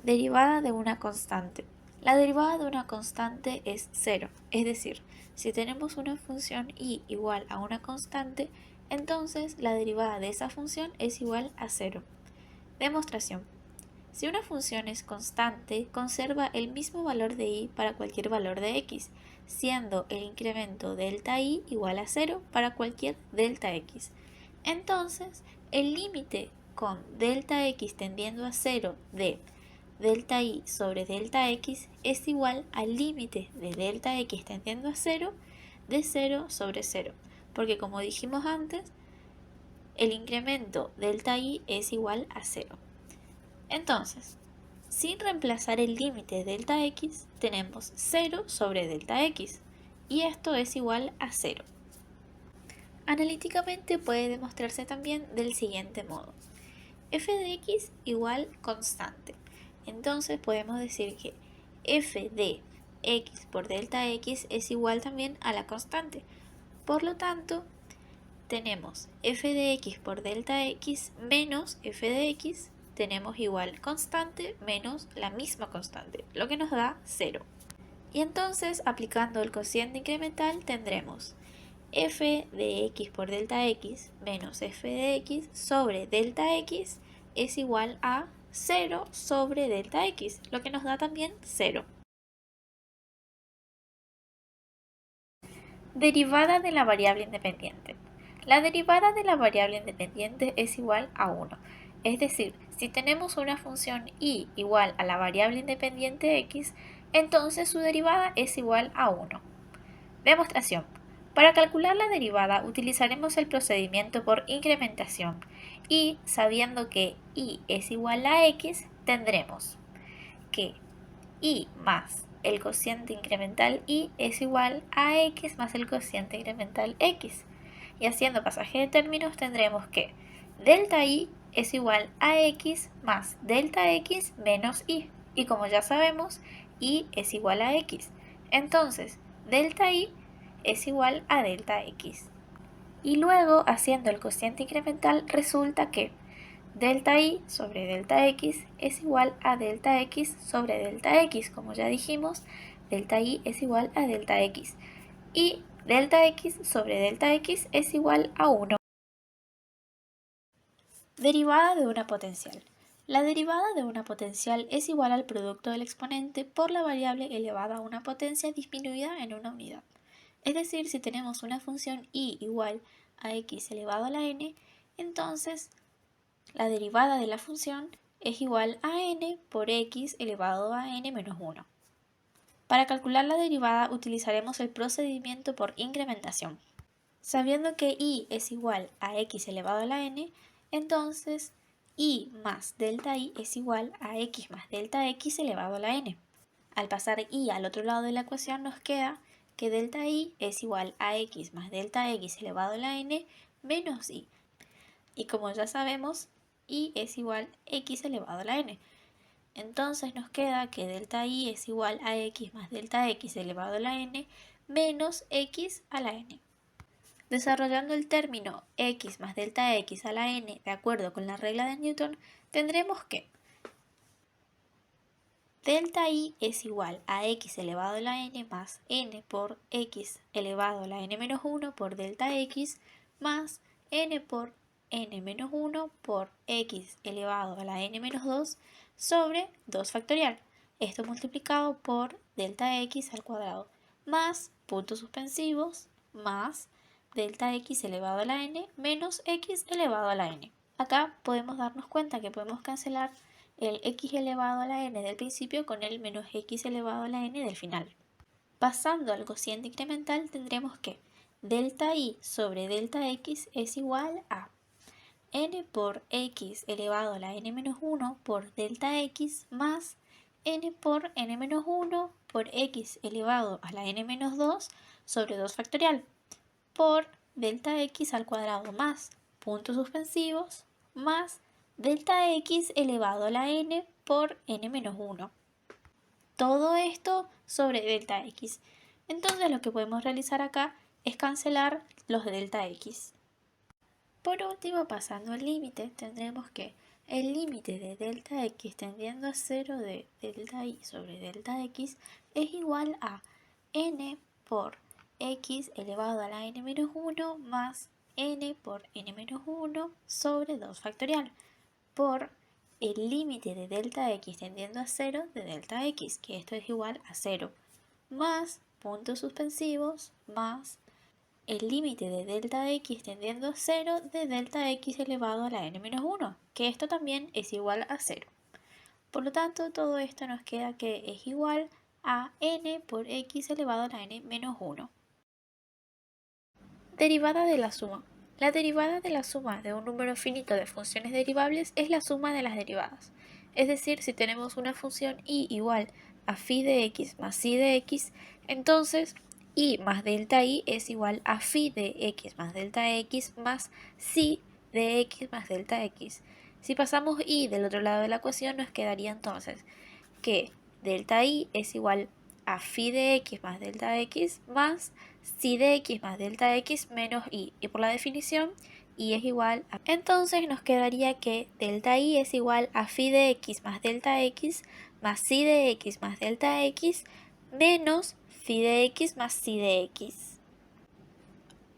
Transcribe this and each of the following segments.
Derivada de una constante. La derivada de una constante es 0, es decir, si tenemos una función y igual a una constante, entonces la derivada de esa función es igual a 0. Demostración. Si una función es constante, conserva el mismo valor de y para cualquier valor de x, siendo el incremento delta y igual a 0 para cualquier delta x. Entonces, el límite con delta x tendiendo a 0 de delta y sobre delta x es igual al límite de delta x tendiendo a 0 de 0 sobre 0, porque como dijimos antes, el incremento delta y es igual a 0. Entonces, sin reemplazar el límite de delta x, tenemos 0 sobre delta x, y esto es igual a 0. Analíticamente puede demostrarse también del siguiente modo. F de x igual constante. Entonces podemos decir que f de x por delta x es igual también a la constante. Por lo tanto, tenemos f de x por delta x menos f de x, tenemos igual constante menos la misma constante, lo que nos da 0. Y entonces, aplicando el cociente incremental, tendremos f de x por delta x menos f de x sobre delta x es igual a 0 sobre delta x, lo que nos da también 0. Derivada de la variable independiente. La derivada de la variable independiente es igual a 1. Es decir, si tenemos una función y igual a la variable independiente x, entonces su derivada es igual a 1. Demostración. Para calcular la derivada utilizaremos el procedimiento por incrementación y sabiendo que y es igual a x, tendremos que y más el cociente incremental y es igual a x más el cociente incremental x. Y haciendo pasaje de términos tendremos que delta y es igual a x más delta x menos y. Y como ya sabemos, y es igual a x. Entonces, delta y es igual a delta x. Y luego, haciendo el cociente incremental, resulta que delta y sobre delta x es igual a delta x sobre delta x. Como ya dijimos, delta y es igual a delta x. Y delta x sobre delta x es igual a 1. Derivada de una potencial. La derivada de una potencial es igual al producto del exponente por la variable elevada a una potencia disminuida en una unidad. Es decir, si tenemos una función y igual a x elevado a la n, entonces la derivada de la función es igual a n por x elevado a n menos 1. Para calcular la derivada utilizaremos el procedimiento por incrementación. Sabiendo que y es igual a x elevado a la n, entonces y más delta y es igual a x más delta x elevado a la n. Al pasar y al otro lado de la ecuación nos queda que delta y es igual a x más delta x elevado a la n menos y. Y como ya sabemos, y es igual a x elevado a la n. Entonces nos queda que delta y es igual a x más delta x elevado a la n menos x a la n. Desarrollando el término x más delta x a la n de acuerdo con la regla de Newton, tendremos que delta y es igual a x elevado a la n más n por x elevado a la n menos 1 por delta x más n por n menos 1 por x elevado a la n menos 2 sobre 2 factorial. Esto multiplicado por delta x al cuadrado más puntos suspensivos más delta x elevado a la n menos x elevado a la n. Acá podemos darnos cuenta que podemos cancelar el x elevado a la n del principio con el menos x elevado a la n del final. Pasando al cociente incremental tendremos que delta y sobre delta x es igual a n por x elevado a la n menos 1 por delta x más n por n menos 1 por x elevado a la n menos 2 sobre 2 factorial por delta x al cuadrado más puntos suspensivos más delta x elevado a la n por n menos 1. Todo esto sobre delta x. Entonces lo que podemos realizar acá es cancelar los delta x. Por último, pasando el límite, tendremos que el límite de delta x tendiendo a 0 de delta y sobre delta x es igual a n por x elevado a la n-1 más n por n-1 sobre 2 factorial por el límite de delta x tendiendo a 0 de delta x, que esto es igual a 0, más puntos suspensivos más el límite de delta x tendiendo a 0 de delta x elevado a la n-1, que esto también es igual a 0. Por lo tanto, todo esto nos queda que es igual a n por x elevado a la n-1. Derivada de la suma. La derivada de la suma de un número finito de funciones derivables es la suma de las derivadas. Es decir, si tenemos una función y igual a phi de x más psi de x, entonces y más delta y es igual a phi de x más delta x más psi de x más delta x. Si pasamos y del otro lado de la ecuación, nos quedaría entonces que delta y es igual a phi de x más delta x más psi de x más delta x menos y. Y por la definición, y es igual a... Entonces nos quedaría que delta y es igual a phi de x más delta x más psi de x más delta x menos phi de x más psi de x.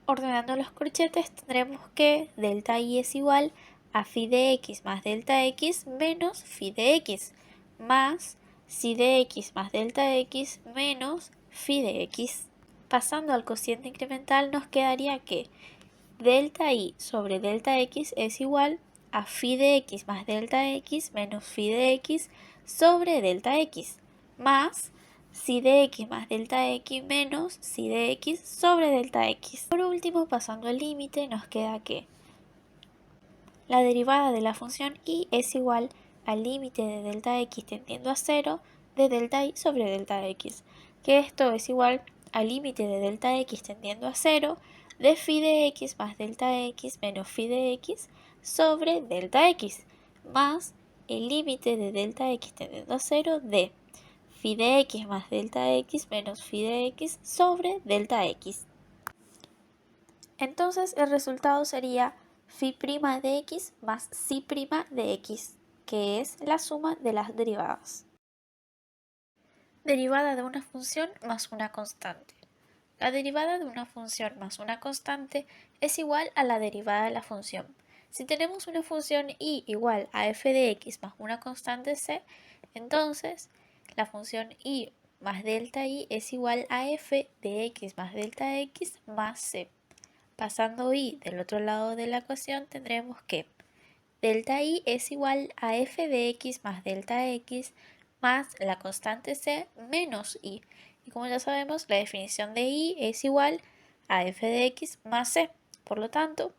Ordenando los corchetes tendremos que delta y es igual a phi de x más delta x menos phi de x más psi de x más delta x menos phi de x. Pasando al cociente incremental nos quedaría que delta y sobre delta x es igual a phi de x más delta x menos phi de x sobre delta x más psi de x más delta x menos psi de x sobre delta x. Por último, pasando al límite, nos queda que la derivada de la función y es igual al límite de delta x tendiendo a 0 de delta y sobre delta x, que esto es igual al límite de delta x tendiendo a 0 de phi de x más delta x menos phi de x sobre delta x, más el límite de delta x tendiendo a 0 de phi de x más delta x menos phi de x sobre delta x. Entonces el resultado sería phi' de x más psi' de x, que es la suma de las derivadas. Derivada de una función más una constante. La derivada de una función más una constante es igual a la derivada de la función. Si tenemos una función y igual a f de x más una constante c, entonces la función y más delta y es igual a f de x más delta x más c. Pasando y del otro lado de la ecuación tendremos que delta y es igual a f de x más delta x más la constante c menos y. Y como ya sabemos, la definición de y es igual a f de x más c. Por lo tanto,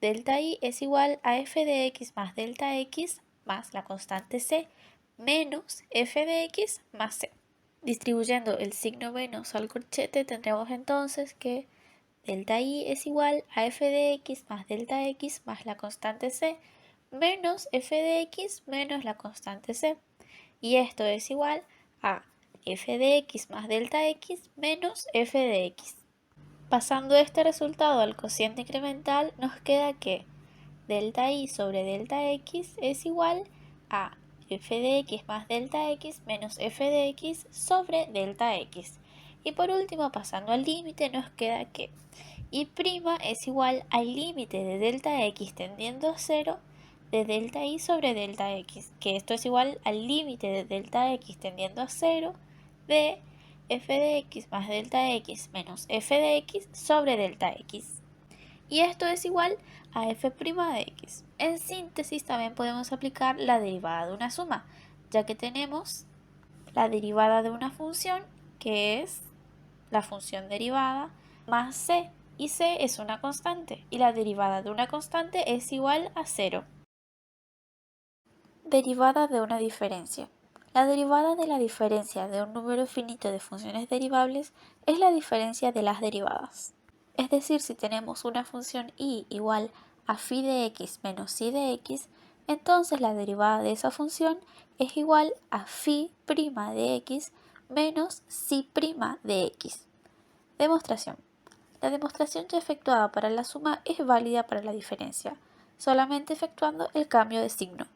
delta y es igual a f de x más delta x más la constante c menos f de x más c. Distribuyendo el signo menos al corchete tendremos entonces que delta y es igual a f de x más delta x más la constante c menos f de x menos la constante c. Y esto es igual a f de x más delta x menos f de x. Pasando este resultado al cociente incremental, nos queda que delta y sobre delta x es igual a f de x más delta x menos f de x sobre delta x. Y por último, pasando al límite, nos queda que y' es igual al límite de delta x tendiendo a 0 de delta y sobre delta x, que esto es igual al límite de delta x tendiendo a 0 de f de x más delta x menos f de x sobre delta x. Y esto es igual a f' de x. En síntesis también podemos aplicar la derivada de una suma, ya que tenemos la derivada de una función, que es la función derivada, más c, y c es una constante, y la derivada de una constante es igual a 0. Derivada de una diferencia. La derivada de la diferencia de un número finito de funciones derivables es la diferencia de las derivadas. Es decir, si tenemos una función y igual a phi de x menos psi de x, entonces la derivada de esa función es igual a phi' de x menos psi' de x. Demostración. La demostración ya efectuada para la suma es válida para la diferencia, solamente efectuando el cambio de signo.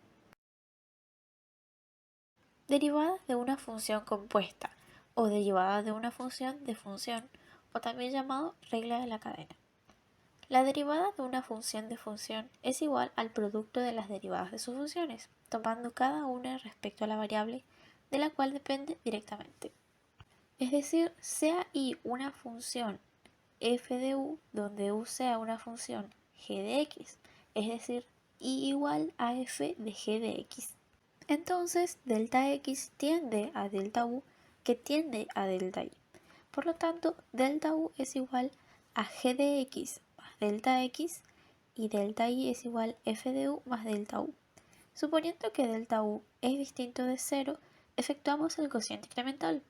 Derivadas de una función compuesta o derivadas de una función de función, o también llamado regla de la cadena. La derivada de una función de función es igual al producto de las derivadas de sus funciones, tomando cada una respecto a la variable de la cual depende directamente. Es decir, sea y una función f de u, donde u sea una función g de x, es decir, y igual a f de g de x. Entonces, delta x tiende a delta u, que tiende a delta y. Por lo tanto, delta u es igual a g de x más delta x y delta y es igual a f de u más delta u. Suponiendo que delta u es distinto de 0, efectuamos el cociente incremental.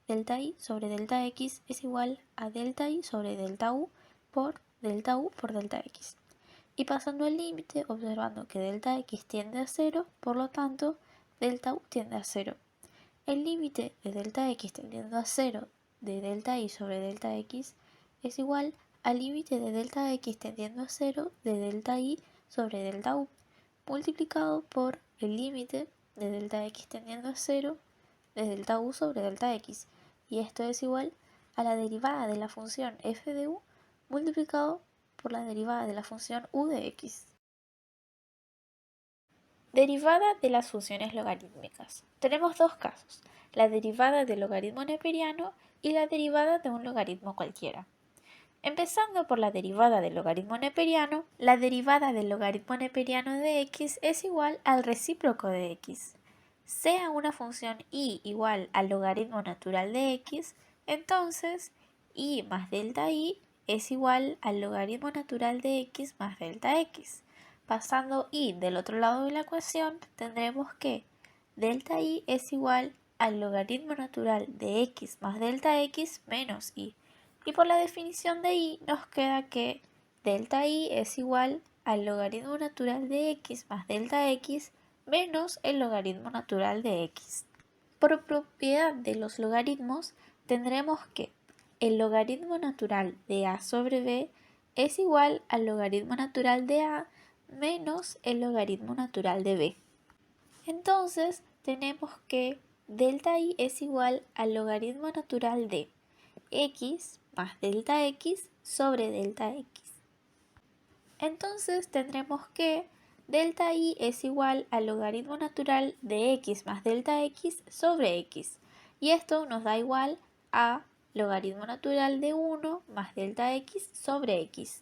Delta y sobre delta x es igual a delta y sobre delta u por delta x. Y pasando el límite, observando que delta x tiende a 0, por lo tanto, delta u tiende a 0. El límite de delta x tendiendo a 0 de delta y sobre delta x es igual al límite de delta x tendiendo a 0 de delta y sobre delta u, multiplicado por el límite de delta x tendiendo a 0 de delta u sobre delta x, y esto es igual a la derivada de la función f de u multiplicado por la derivada de la función u de x. Derivada de las funciones logarítmicas. Tenemos dos casos, la derivada del logaritmo neperiano y la derivada de un logaritmo cualquiera. Empezando por la derivada del logaritmo neperiano, la derivada del logaritmo neperiano de x es igual al recíproco de x. Sea una función y igual al logaritmo natural de x, entonces y más delta y es igual al logaritmo natural de x más delta x. Pasando y del otro lado de la ecuación, tendremos que delta y es igual al logaritmo natural de x más delta x menos y. Y por la definición de y nos queda que delta y es igual al logaritmo natural de x más delta x menos el logaritmo natural de x. Por propiedad de los logaritmos, tendremos que el logaritmo natural de a sobre b es igual al logaritmo natural de a menos el logaritmo natural de b. Entonces, tenemos que delta y es igual al logaritmo natural de x más delta x sobre delta x. Entonces, tendremos que delta y es igual al logaritmo natural de x más delta x sobre x. Y esto nos da igual a logaritmo natural de 1 más delta x sobre x.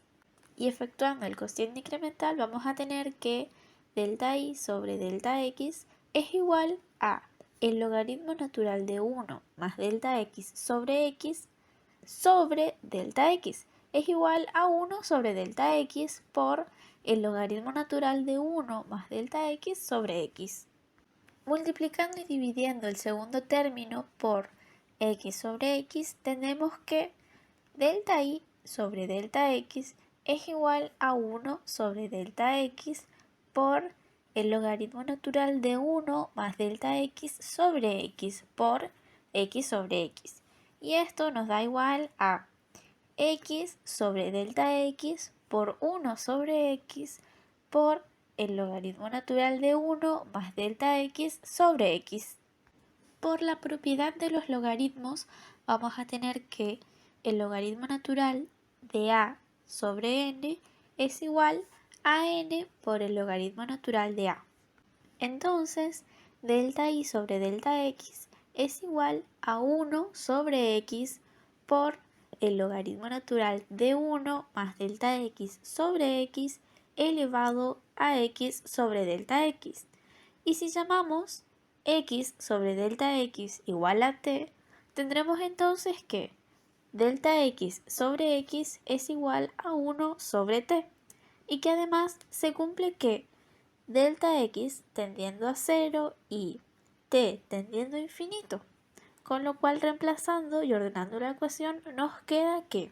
Y efectuando el cociente incremental vamos a tener que delta y sobre delta x es igual a el logaritmo natural de 1 más delta x sobre delta x es igual a 1 sobre delta x por el logaritmo natural de 1 más delta x sobre x. Multiplicando y dividiendo el segundo término por x sobre x, tenemos que delta y sobre delta x es igual a 1 sobre delta x por el logaritmo natural de 1 más delta x sobre x por x sobre x. Y esto nos da igual a x sobre delta x por 1 sobre x por el logaritmo natural de 1 más delta x sobre x. Por la propiedad de los logaritmos vamos a tener que el logaritmo natural de a sobre n es igual a n por el logaritmo natural de a. Entonces, delta y sobre delta x es igual a 1 sobre x por el logaritmo natural de 1 más delta x sobre x elevado a x sobre delta x. Y si llamamos x sobre delta x igual a t, tendremos entonces que delta x sobre x es igual a 1 sobre t, y que además se cumple que delta x tendiendo a 0 y t tendiendo a infinito, con lo cual reemplazando y ordenando la ecuación nos queda que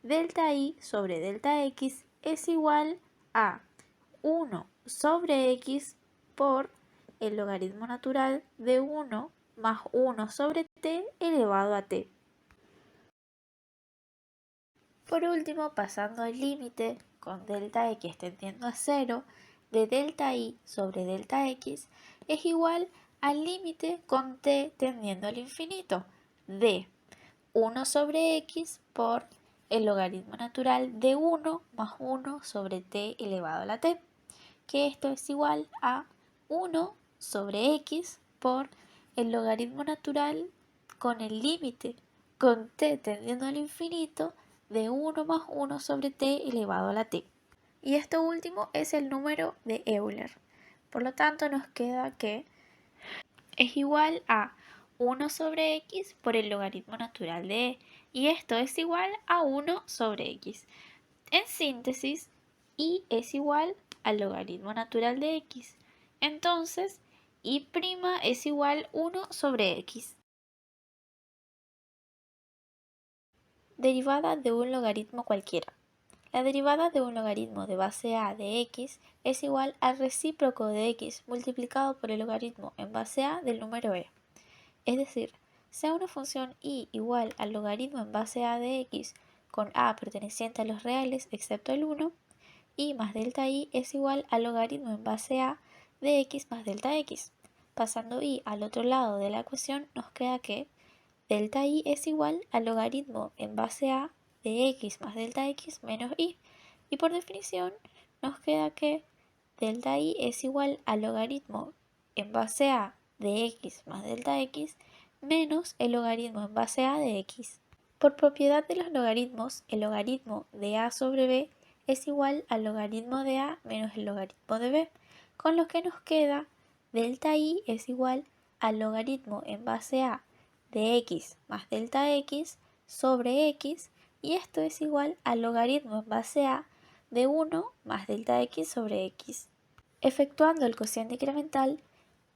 delta y sobre delta x es igual a 1 sobre x por el logaritmo natural de 1 más 1 sobre t elevado a t. Por último, pasando el límite con delta x tendiendo a 0 de delta y sobre delta x es igual al límite con t tendiendo al infinito de 1 sobre x por el logaritmo natural de 1 más 1 sobre t elevado a la t, que esto es igual a 1 sobre x por el logaritmo natural con el límite con t tendiendo al infinito de 1 más 1 sobre t elevado a la t. Y esto último es el número de Euler. Por lo tanto, nos queda que es igual a 1 sobre x por el logaritmo natural de e. Y esto es igual a 1 sobre x. En síntesis, y es igual al logaritmo natural de x. Entonces, y' es igual a 1 sobre x. Derivada de un logaritmo cualquiera. La derivada de un logaritmo de base a de x es igual al recíproco de x multiplicado por el logaritmo en base a del número e. Es decir, sea una función y igual al logaritmo en base a de x con a perteneciente a los reales excepto el 1, y más delta y es igual al logaritmo en base a de x más delta x. Pasando y al otro lado de la ecuación nos queda que delta y es igual al logaritmo en base a de x más delta x menos y. Y por definición nos queda que delta y es igual al logaritmo en base a de x más delta x menos el logaritmo en base a de x. Por propiedad de los logaritmos, el logaritmo de a sobre b es igual al logaritmo de a menos el logaritmo de b, con lo que nos queda delta y es igual al logaritmo en base a de x más delta x sobre x, y esto es igual al logaritmo en base a de 1 más delta x sobre x. Efectuando el cociente incremental,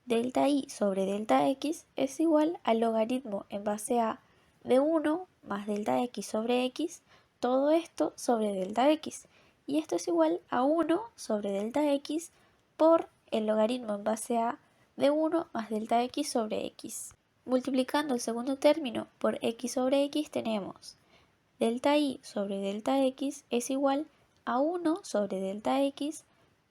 delta y sobre delta x es igual al logaritmo en base a de 1 más delta x sobre x, todo esto sobre delta x, y esto es igual a 1 sobre delta x por el logaritmo en base a de 1 más delta x sobre x. Multiplicando el segundo término por x sobre x tenemos delta y sobre delta x es igual a 1 sobre delta x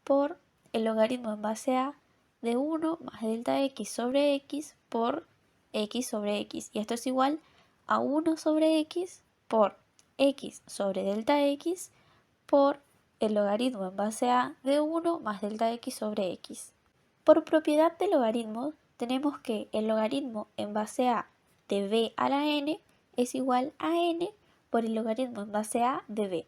por el logaritmo en base a de 1 más delta x sobre x por x sobre x. Y esto es igual a 1 sobre x por x sobre delta x por el logaritmo en base a de 1 más delta x sobre x. Por propiedad de logaritmos, tenemos que el logaritmo en base a de b a la n es igual a n por el logaritmo en base a de b.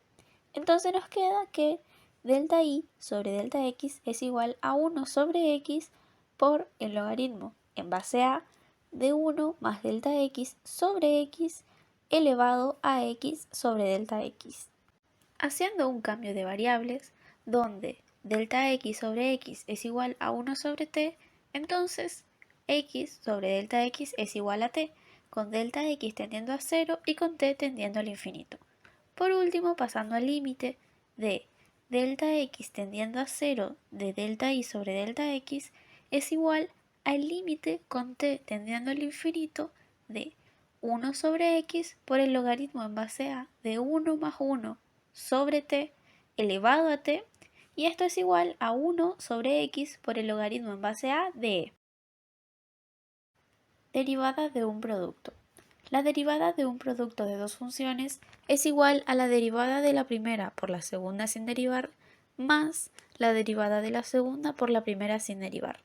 Entonces nos queda que delta y sobre delta x es igual a 1 sobre x por el logaritmo en base a de 1 más delta x sobre x elevado a x sobre delta x. Haciendo un cambio de variables donde delta x sobre x es igual a 1 sobre t, entonces x sobre delta x es igual a t, con delta x tendiendo a 0 y con t tendiendo al infinito. Por último, pasando al límite de delta x tendiendo a 0 de delta y sobre delta x es igual al límite con t tendiendo al infinito de 1 sobre x por el logaritmo en base a de 1 más 1 sobre t elevado a t, y esto es igual a 1 sobre x por el logaritmo en base a de e. Derivada de un producto. La derivada de un producto de dos funciones es igual a la derivada de la primera por la segunda sin derivar más la derivada de la segunda por la primera sin derivar.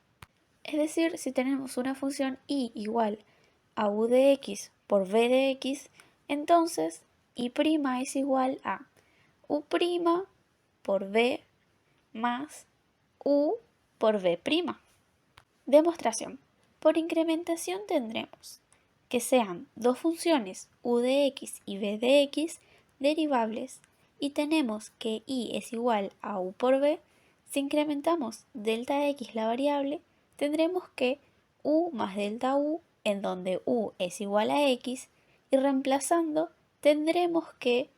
Es decir, si tenemos una función y igual a u de x por b de x, entonces y' es igual a u' por b más u por b'. Demostración. Por incrementación tendremos que sean dos funciones u de x y b de x derivables, y tenemos que y es igual a u por b. Si incrementamos delta x la variable, tendremos que u más delta u, en donde u es igual a x, y reemplazando tendremos que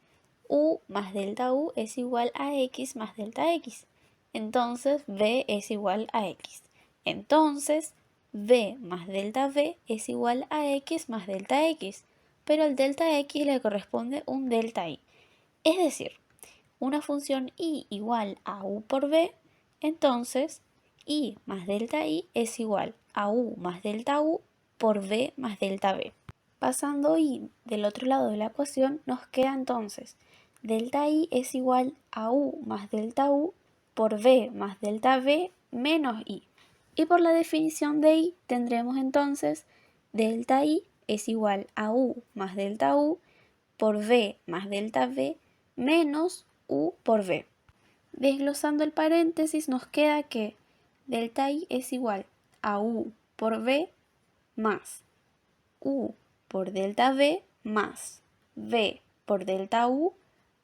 u más delta u es igual a x más delta x. Entonces b es igual a x. Entonces b más delta b es igual a x más delta x, pero al delta x le corresponde un delta y. Es decir, una función y igual a u por b, entonces y más delta y es igual AU más delta U por B más delta B. Pasando I del otro lado de la ecuación, nos queda entonces delta I es igual a U más delta U por B más delta B menos I. Y por la definición de I tendremos entonces delta I es igual a U más delta U por B más delta B menos U por B. Desglosando el paréntesis nos queda que delta I es igual a U por B más U por delta B más B por delta U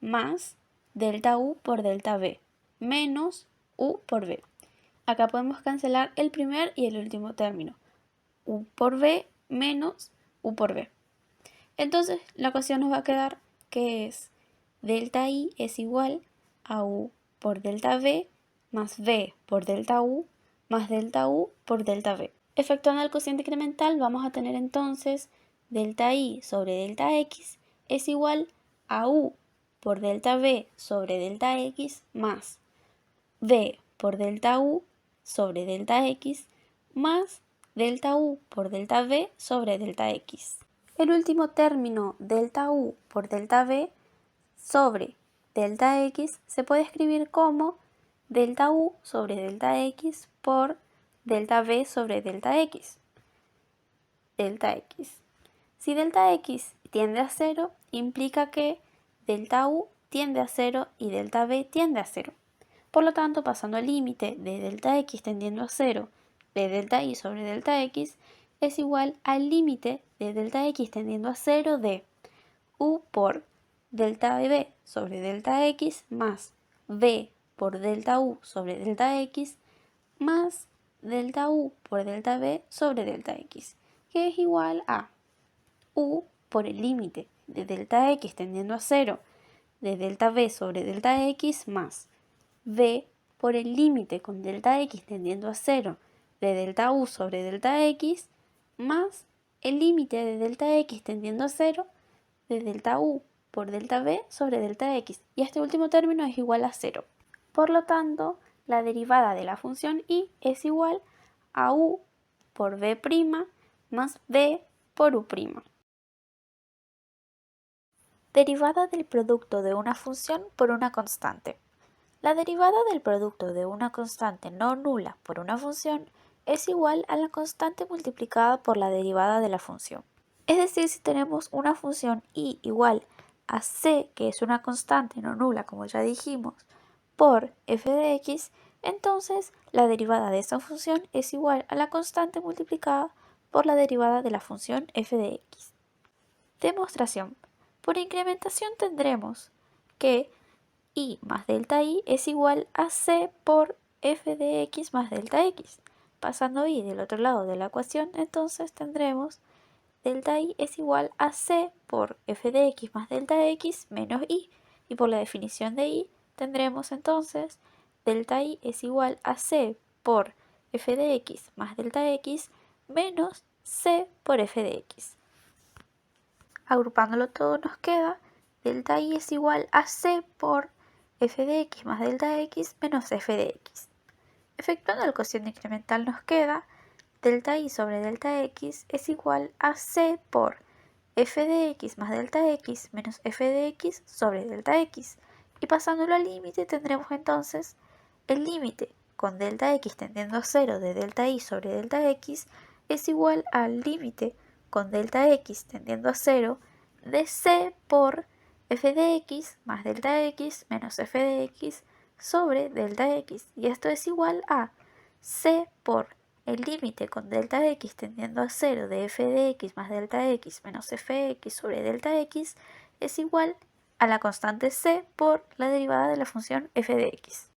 más delta U por delta B menos U por B. Acá podemos cancelar el primer y el último término. U por B menos U por B. Entonces la ecuación nos va a quedar que es delta I es igual a U por delta B más B por delta U más delta U por delta B. Efectuando el cociente incremental vamos a tener entonces delta I sobre delta X es igual a U por delta B sobre delta X más B por delta U sobre delta X más delta U por delta B sobre delta X. El último término delta U por delta B sobre delta X se puede escribir como delta U sobre delta X por delta B sobre delta X. Delta X. Si delta X tiende a 0, implica que delta U tiende a 0 y delta B tiende a 0. Por lo tanto, pasando el límite de delta X tendiendo a 0 de delta Y sobre delta X es igual al límite de delta X tendiendo a 0 de U por delta B sobre delta X más B por delta U sobre delta X más delta U por delta B sobre delta X, que es igual a U por el límite de delta X tendiendo a 0 de delta B sobre delta X más B por el límite con delta X tendiendo a 0 de delta U sobre delta X más el límite de delta X tendiendo a 0 de delta U por delta B sobre delta X. Y este último término es igual a 0. Por lo tanto, la derivada de la función y es igual a U por B' más B por U'. Derivada del producto de una función por una constante. La derivada del producto de una constante no nula por una función es igual a la constante multiplicada por la derivada de la función. Es decir, si tenemos una función y igual a c, que es una constante no nula, como ya dijimos, por f de x, entonces la derivada de esa función es igual a la constante multiplicada por la derivada de la función f de x. Demostración. Por incrementación tendremos que y más delta y es igual a c por f de x más delta x. Pasando y del otro lado de la ecuación, entonces tendremos delta y es igual a c por f de x más delta x menos y. Y por la definición de y tendremos entonces delta y es igual a c por f de x más delta x menos c por f de x. Agrupándolo todo nos queda delta y es igual a c por f de x más delta x menos f de x. Efectuando el cociente incremental nos queda delta y sobre delta x es igual a c por f de x más delta x menos f de x sobre delta x. Y pasándolo al límite tendremos entonces el límite con delta x tendiendo a 0 de delta y sobre delta x es igual al límite con delta x tendiendo a 0 de c por f de x más delta x menos f de x sobre delta x. Y esto es igual a c por el límite con delta x tendiendo a 0 de f de x más delta x menos f de x sobre delta x es igual a la constante c por la derivada de la función f de x.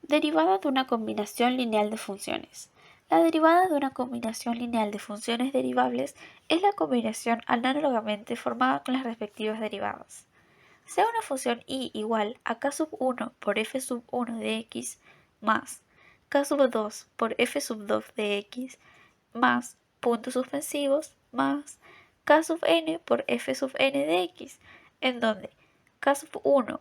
Derivada de una combinación lineal de funciones. La derivada de una combinación lineal de funciones derivables es la combinación análogamente formada con las respectivas derivadas. Sea una función y igual a k sub 1 por f sub 1 de x más k sub 2 por f sub 2 de x más puntos suspensivos más k sub n por f sub n de x, en donde k sub 1,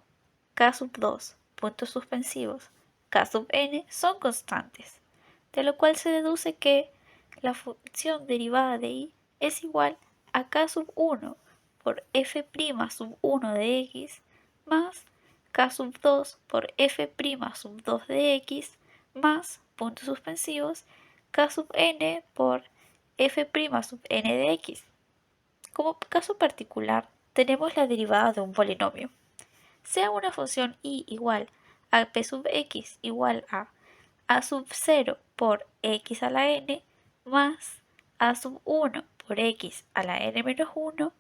k sub 2, puntos suspensivos, k sub n son constantes. de lo cual se deduce que la función derivada de y es igual a k sub 1 por f' sub 1 de x más k sub 2 por f' sub 2 de x más, puntos suspensivos, k sub n por f' sub n de x. Como caso particular, tenemos la derivada de un polinomio. Sea una función y igual a p sub x igual a sub 0 por x a la n más a sub 1 por x a la n menos 1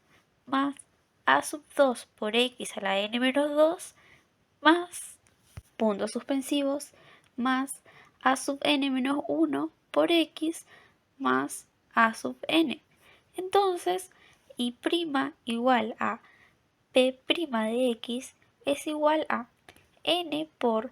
más a sub 2 por x a la n menos 2 más, puntos suspensivos, más a sub n menos 1 por x más a sub n. Entonces, y' igual a p' de x es igual a n por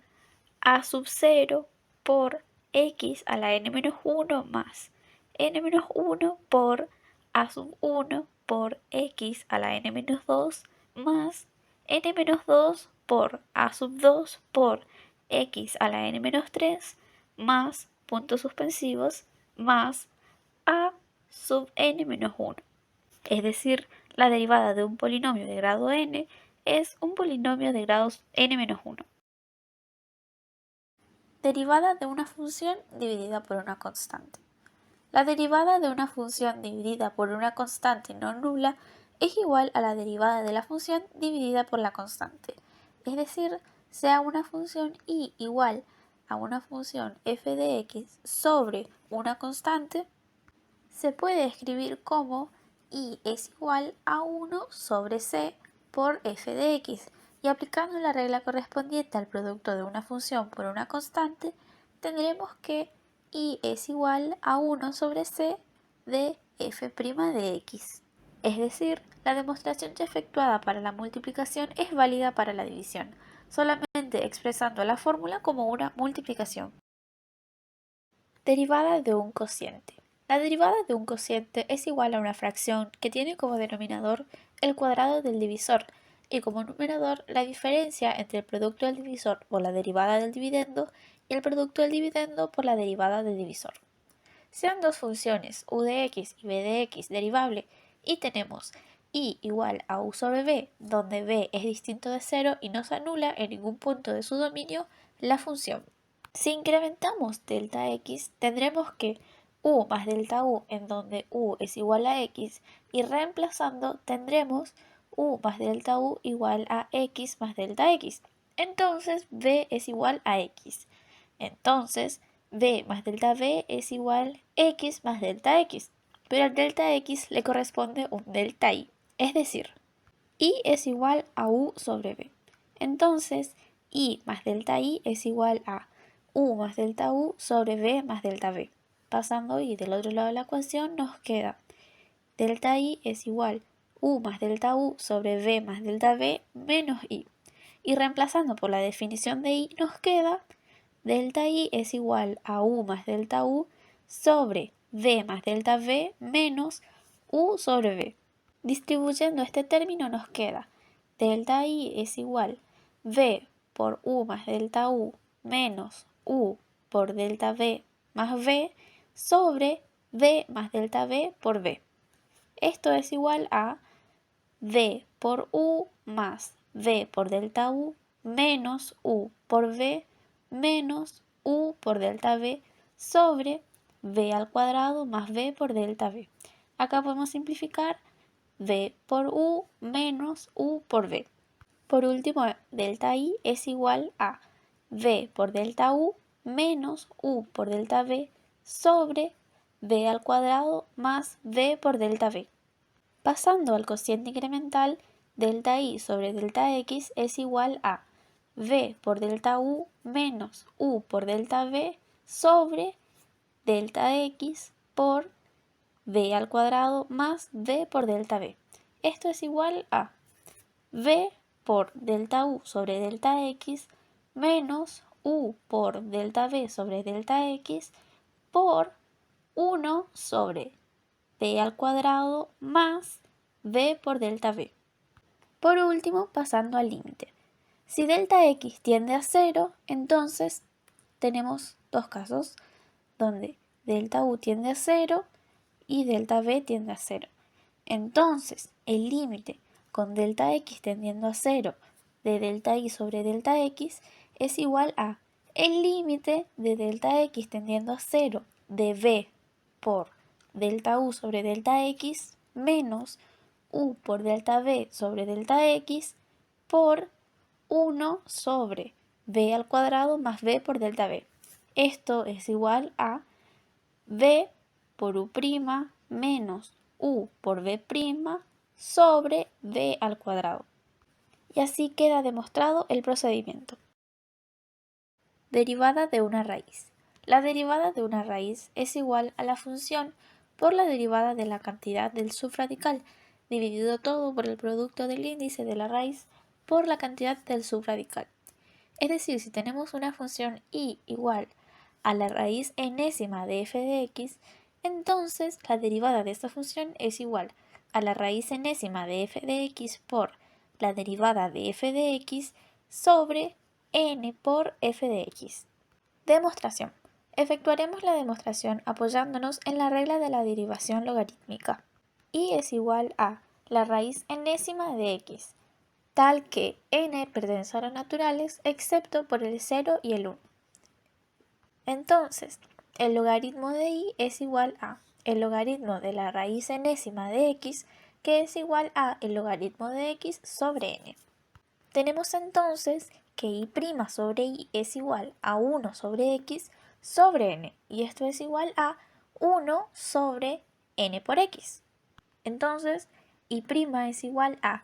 a sub 0 por x a la n menos 1 más n menos 1 por a sub 1 por x a la n menos 2 más n menos 2 por a sub 2 por x a la n menos 3 más, puntos suspensivos, más a sub n menos 1. Es decir, la derivada de un polinomio de grado n es un polinomio de grados n menos 1. Derivada de una función dividida por una constante. La derivada de una función dividida por una constante no nula es igual a la derivada de la función dividida por la constante. Es decir, sea una función y igual a una función f de x sobre una constante, se puede escribir como y es igual a 1 sobre c por f de x, y aplicando la regla correspondiente al producto de una función por una constante, tendremos que y es igual a 1 sobre c de f' de x. Es decir, la demostración ya efectuada para la multiplicación es válida para la división, solamente expresando la fórmula como una multiplicación. Derivada de un cociente. La derivada de un cociente es igual a una fracción que tiene como denominador el cuadrado del divisor y como numerador la diferencia entre el producto del divisor por la derivada del dividendo y el producto del dividendo por la derivada del divisor. Sean dos funciones u de x y b de x derivable y tenemos y igual a u sobre b, donde b es distinto de 0 y no se anula en ningún punto de su dominio la función. Si incrementamos delta x, tendremos que u más delta u, en donde u es igual a x, y reemplazando tendremos u más delta u igual a x más delta x. Entonces b es igual a x. Entonces b más delta b es igual a x más delta x. Pero al delta x le corresponde un delta y, es decir, y es igual a u sobre b. Entonces y más delta y es igual a u más delta u sobre b más delta b. Pasando y del otro lado de la ecuación nos queda delta y es igual u más delta u sobre b más delta b menos y. Y reemplazando por la definición de y nos queda delta y es igual a u más delta u sobre b más delta b menos u sobre b. Distribuyendo este término nos queda delta y es igual b por u más delta u menos u por delta b más b sobre b más delta b por b. Esto es igual a b por u más b por delta u menos u por b menos u por delta b sobre b al cuadrado más b por delta b. Acá podemos simplificar b por u menos u por b. Por último, delta y es igual a b por delta u menos u por delta b sobre b al cuadrado más b por delta b. Pasando al cociente incremental, delta y sobre delta x es igual a b por delta u menos u por delta b sobre delta x por b al cuadrado más b por delta b. Esto es igual a b por delta u sobre delta x menos u por delta b sobre delta x por 1 sobre b al cuadrado más b por delta b. Por último, pasando al límite. Si delta x tiende a 0, entonces tenemos dos casos. donde delta u tiende a 0 y delta b tiende a 0. Entonces, el límite con delta x tendiendo a 0 de delta y sobre delta x es igual a el límite de delta x tendiendo a 0 de b por delta u sobre delta x menos u por delta b sobre delta x por 1 sobre b al cuadrado más b por delta b. Esto es igual a b por u' menos u por b' sobre b al cuadrado. Y así queda demostrado el procedimiento. Derivada de una raíz. La derivada de una raíz es igual a la función por la derivada de la cantidad del subradical, dividido todo por el producto del índice de la raíz por la cantidad del subradical. Es decir, si tenemos una función y igual a la raíz enésima de f de x, entonces la derivada de esta función es igual a la raíz enésima de f de x por la derivada de f de x sobre n por f de x. Demostración. Efectuaremos la demostración apoyándonos en la regla de la derivación logarítmica. Y es igual a la raíz enésima de x, tal que n pertenece a los naturales excepto por el 0 y el 1. Entonces, el logaritmo de y es igual a el logaritmo de la raíz enésima de x, que es igual a el logaritmo de x sobre n. Tenemos entonces que y' sobre y es igual a 1 sobre x sobre n, y esto es igual a 1 sobre n por x. Entonces, y' es igual a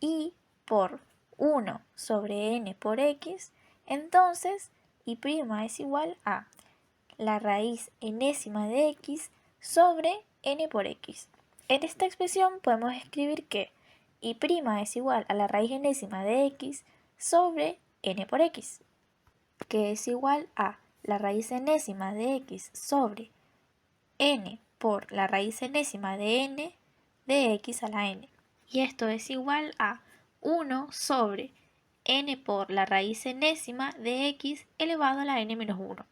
y por 1 sobre n por x, entonces y' es igual a la raíz enésima de x sobre n por x. En esta expresión podemos escribir que y' es igual a la raíz enésima de x sobre n por x, que es igual a la raíz enésima de x sobre n por la raíz enésima de n de x a la n. Y esto es igual a 1 sobre n por la raíz enésima de x elevado a la n menos 1.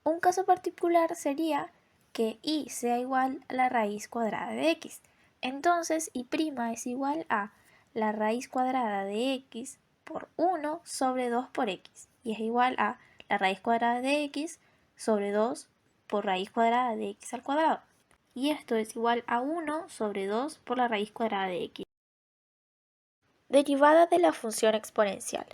Un caso particular sería que y sea igual a la raíz cuadrada de x. Entonces y' es igual a la raíz cuadrada de x por 1 sobre 2 por x. Y es igual a la raíz cuadrada de x sobre 2 por raíz cuadrada de x al cuadrado. Y esto es igual a 1 sobre 2 por la raíz cuadrada de x. Derivada de la función exponencial.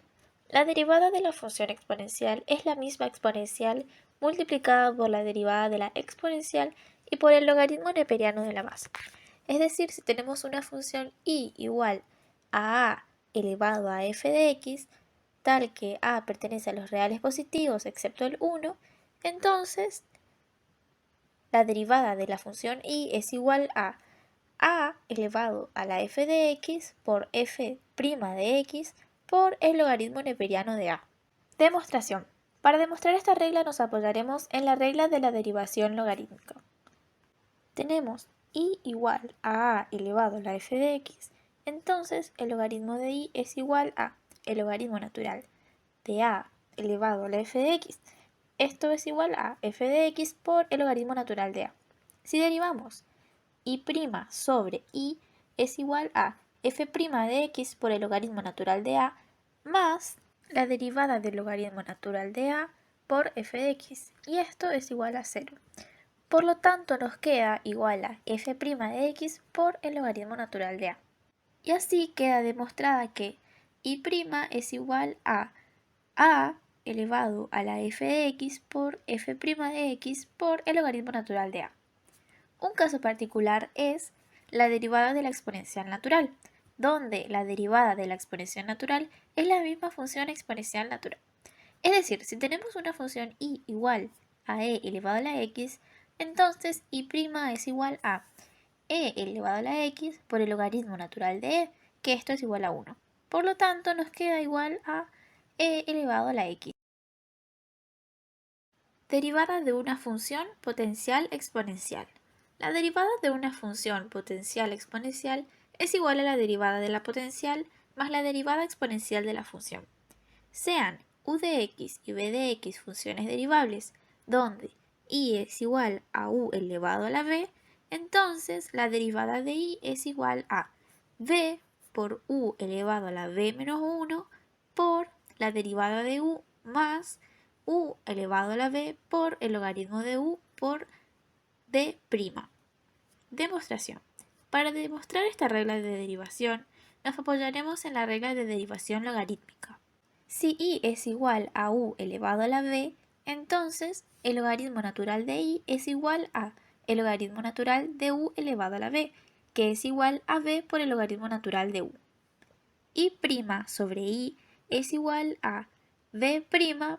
La derivada de la función exponencial es la misma exponencial multiplicada por la derivada de la exponencial y por el logaritmo neperiano de la base. Es decir, si tenemos una función y igual a elevado a f de x, tal que a pertenece a los reales positivos excepto el 1, entonces la derivada de la función y es igual a elevado a la f de x por f' de x por el logaritmo neperiano de a. Demostración. Para demostrar esta regla nos apoyaremos en la regla de la derivación logarítmica. Tenemos y igual a elevado a la f de x, entonces el logaritmo de y es igual a el logaritmo natural de a elevado a la f de x. Esto es igual a f de x por el logaritmo natural de a. Si derivamos y' sobre y es igual a f' de x por el logaritmo natural de a más la derivada del logaritmo natural de a por f de x, y esto es igual a 0. Por lo tanto nos queda igual a f' de x por el logaritmo natural de a. Y así queda demostrada que y' es igual a elevado a la f de x por f' de x por el logaritmo natural de a. Un caso particular es la derivada de la exponencial natural, donde la derivada de la exponencial natural es la misma función exponencial natural. Es decir, si tenemos una función y igual a e elevado a la x, entonces y' es igual a e elevado a la x por el logaritmo natural de e, que esto es igual a 1. Por lo tanto, nos queda igual a e elevado a la x. Derivada de una función potencial exponencial. La derivada de una función potencial exponencial es igual a la derivada de la potencial más la derivada exponencial de la función. Sean u de x y b de x funciones derivables, donde y es igual a u elevado a la b, entonces la derivada de y es igual a b por u elevado a la b menos 1 por la derivada de u más u elevado a la b por el logaritmo de u por b'. Demostración. Para demostrar esta regla de derivación, nos apoyaremos en la regla de derivación logarítmica. Si y es igual a u elevado a la b, entonces el logaritmo natural de y es igual a el logaritmo natural de u elevado a la b, que es igual a b por el logaritmo natural de u. Y' sobre i es igual a b'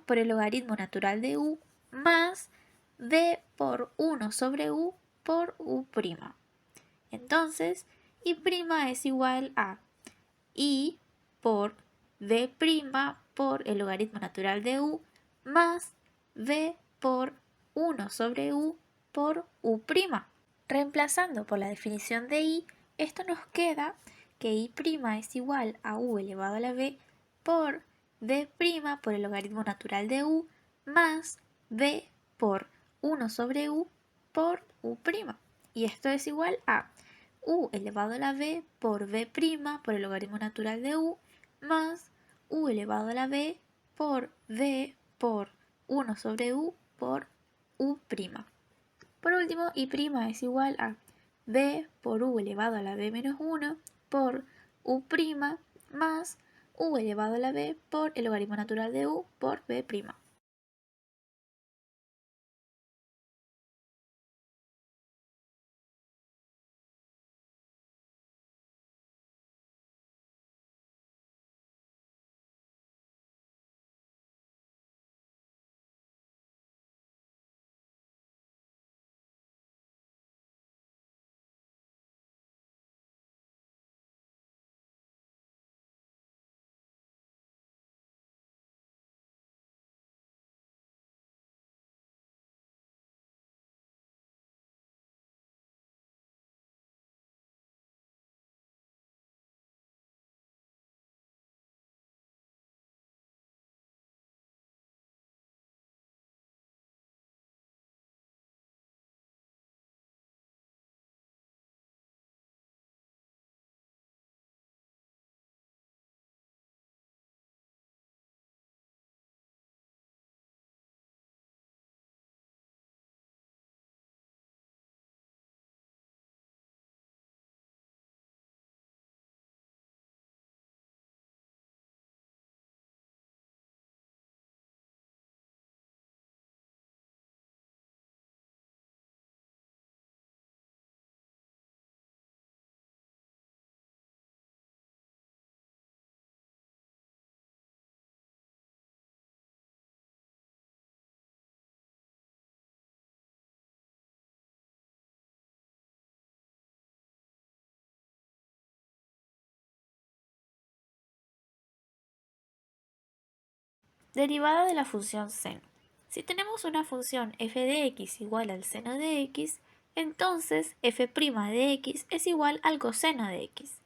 por el logaritmo natural de u más b por 1 sobre u por u'. Entonces, y' es igual a i por b' por el logaritmo natural de u más b por 1 sobre u por u'. Reemplazando por la definición de i, esto nos queda que i' es igual a u elevado a la b por b' por el logaritmo natural de u más b por 1 sobre u por u'. Y esto es igual a u elevado a la b por b' por el logaritmo natural de u más u elevado a la b por b por 1 sobre u por u'. Por último, y' es igual a b por u elevado a la b menos 1 por u' más u elevado a la b por el logaritmo natural de u por b'. Derivada de la función seno. Si tenemos una función f de x igual al seno de x, entonces f' de x es igual al coseno de x.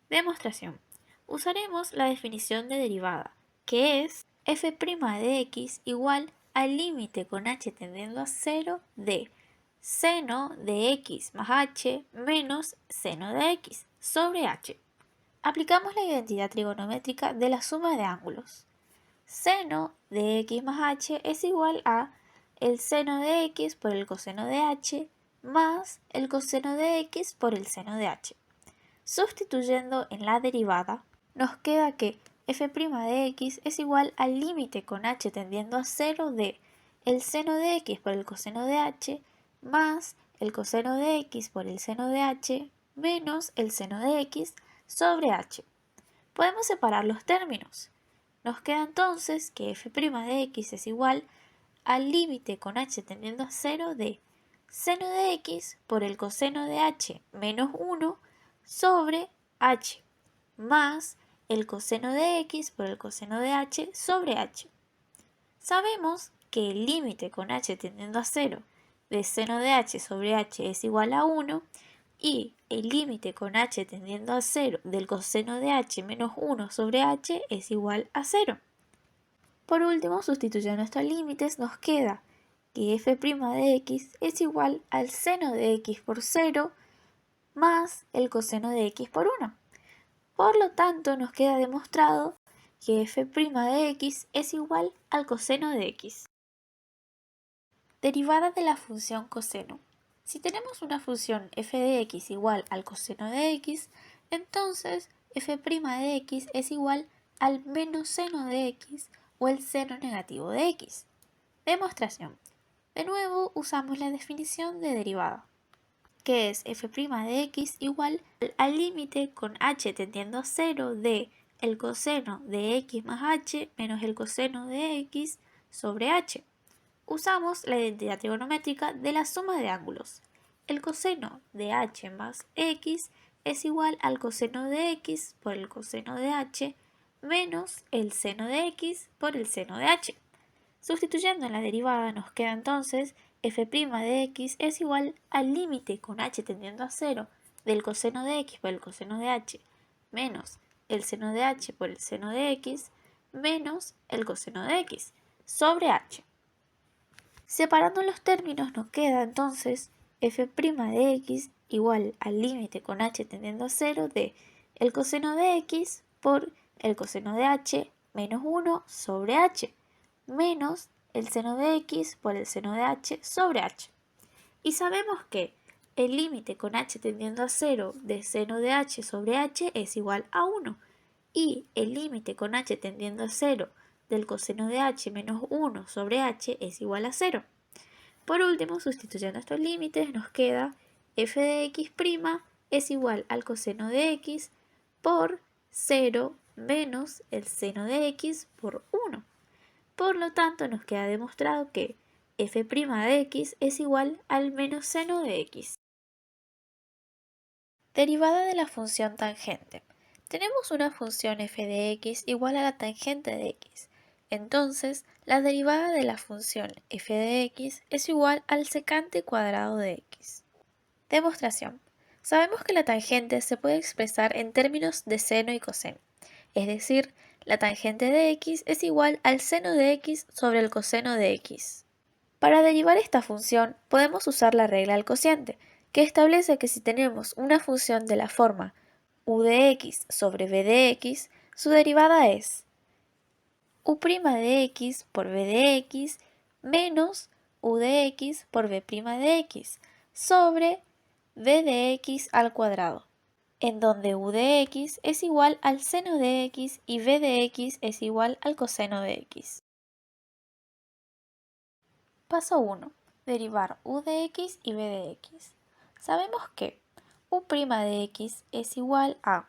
Demostración. Usaremos la definición de derivada, que es f' de x igual al límite con h tendiendo a 0 de seno de x más h menos seno de x sobre h. Aplicamos la identidad trigonométrica de la suma de ángulos. Seno de x más h es igual a el seno de x por el coseno de h más el coseno de x por el seno de h. Sustituyendo en la derivada, nos queda que f' de x es igual al límite con h tendiendo a 0 de el seno de x por el coseno de h más el coseno de x por el seno de h menos el seno de x sobre h. Podemos separar los términos. Nos queda entonces que f' de x es igual al límite con h tendiendo a 0 de seno de x por el coseno de h menos 1 sobre h más el coseno de x por el coseno de h sobre h. Sabemos que el límite con h tendiendo a 0 de seno de h sobre h es igual a 1 y el límite con h tendiendo a 0 del coseno de h menos 1 sobre h es igual a 0. Por último, sustituyendo estos límites, nos queda que f' de x es igual al seno de x por 0 más el coseno de x por 1. Por lo tanto, nos queda demostrado que f' de x es igual al coseno de x. Derivada de la función coseno. Si tenemos una función f de x igual al coseno de x, entonces f' de x es igual al menos seno de x o el seno negativo de x. Demostración. De nuevo usamos la definición de derivada, que es f' de x igual al límite con h tendiendo a 0 de el coseno de x más h menos el coseno de x sobre h. Usamos la identidad trigonométrica de la suma de ángulos. El coseno de h más x es igual al coseno de x por el coseno de h menos el seno de x por el seno de h. Sustituyendo en la derivada nos queda entonces f' de x es igual al límite con h tendiendo a 0 del coseno de x por el coseno de h menos el seno de h por el seno de x menos el coseno de x sobre h. Separando los términos nos queda entonces f' de x igual al límite con h tendiendo a 0 de el coseno de x por el coseno de h menos 1 sobre h menos el seno de x por el seno de h sobre h. Y sabemos que el límite con h tendiendo a 0 de seno de h sobre h es igual a 1 y el límite con h tendiendo a 0 del coseno de h menos 1 sobre h es igual a 0. Por último, sustituyendo estos límites, nos queda f de x' es igual al coseno de x por 0 menos el seno de x por 1. Por lo tanto, nos queda demostrado que f' de x es igual al menos seno de x. Derivada de la función tangente. Tenemos una función f de x igual a la tangente de x. Entonces, la derivada de la función f de x es igual al secante cuadrado de x. Demostración. Sabemos que la tangente se puede expresar en términos de seno y coseno, es decir, la tangente de x es igual al seno de x sobre el coseno de x. Para derivar esta función podemos usar la regla del cociente, que establece que si tenemos una función de la forma u de x sobre v de x, su derivada es u' de x por v de x menos u de x por v' de x sobre v de x al cuadrado, en donde u de x es igual al seno de x y v de x es igual al coseno de x. Paso 1. Derivar u de x y v de x. Sabemos que u' de x es igual a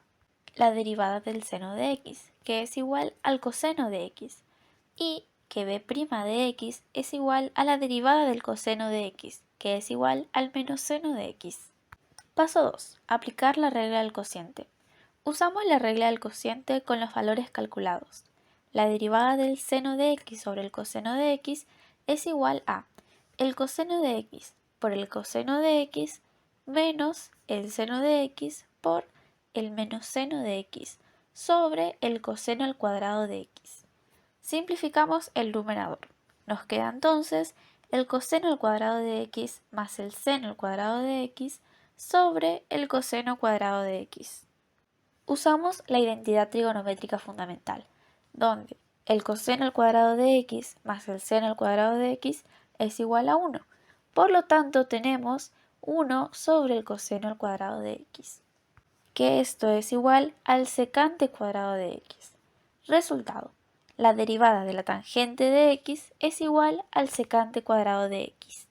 la derivada del seno de x, que es igual al coseno de x, y que v' de x es igual a la derivada del coseno de x, que es igual al menos seno de x. Paso 2. Aplicar la regla del cociente. Usamos la regla del cociente con los valores calculados. La derivada del seno de x sobre el coseno de x es igual a el coseno de x por el coseno de x menos el seno de x por el menos seno de x sobre el coseno al cuadrado de x. Simplificamos el numerador. Nos queda entonces el coseno al cuadrado de x más el seno al cuadrado de x sobre el coseno cuadrado de x. Usamos la identidad trigonométrica fundamental, donde el coseno al cuadrado de x más el seno al cuadrado de x es igual a 1. Por lo tanto, tenemos 1 sobre el coseno al cuadrado de x, que esto es igual al secante cuadrado de x. Resultado. La derivada de la tangente de x es igual al secante cuadrado de x.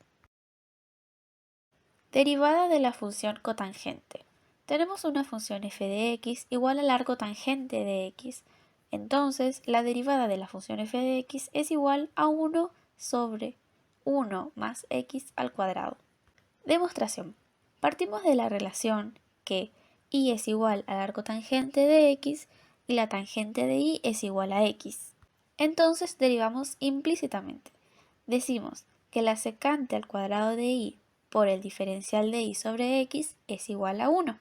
Derivada de la función cotangente. Tenemos una función f de x igual al arco tangente de x. Entonces, la derivada de la función f de x es igual a 1 sobre 1 más x al cuadrado. Demostración. Partimos de la relación que y es igual al arco tangente de x y la tangente de y es igual a x. Entonces derivamos implícitamente. Decimos que la secante al cuadrado de y por el diferencial de y sobre x es igual a 1.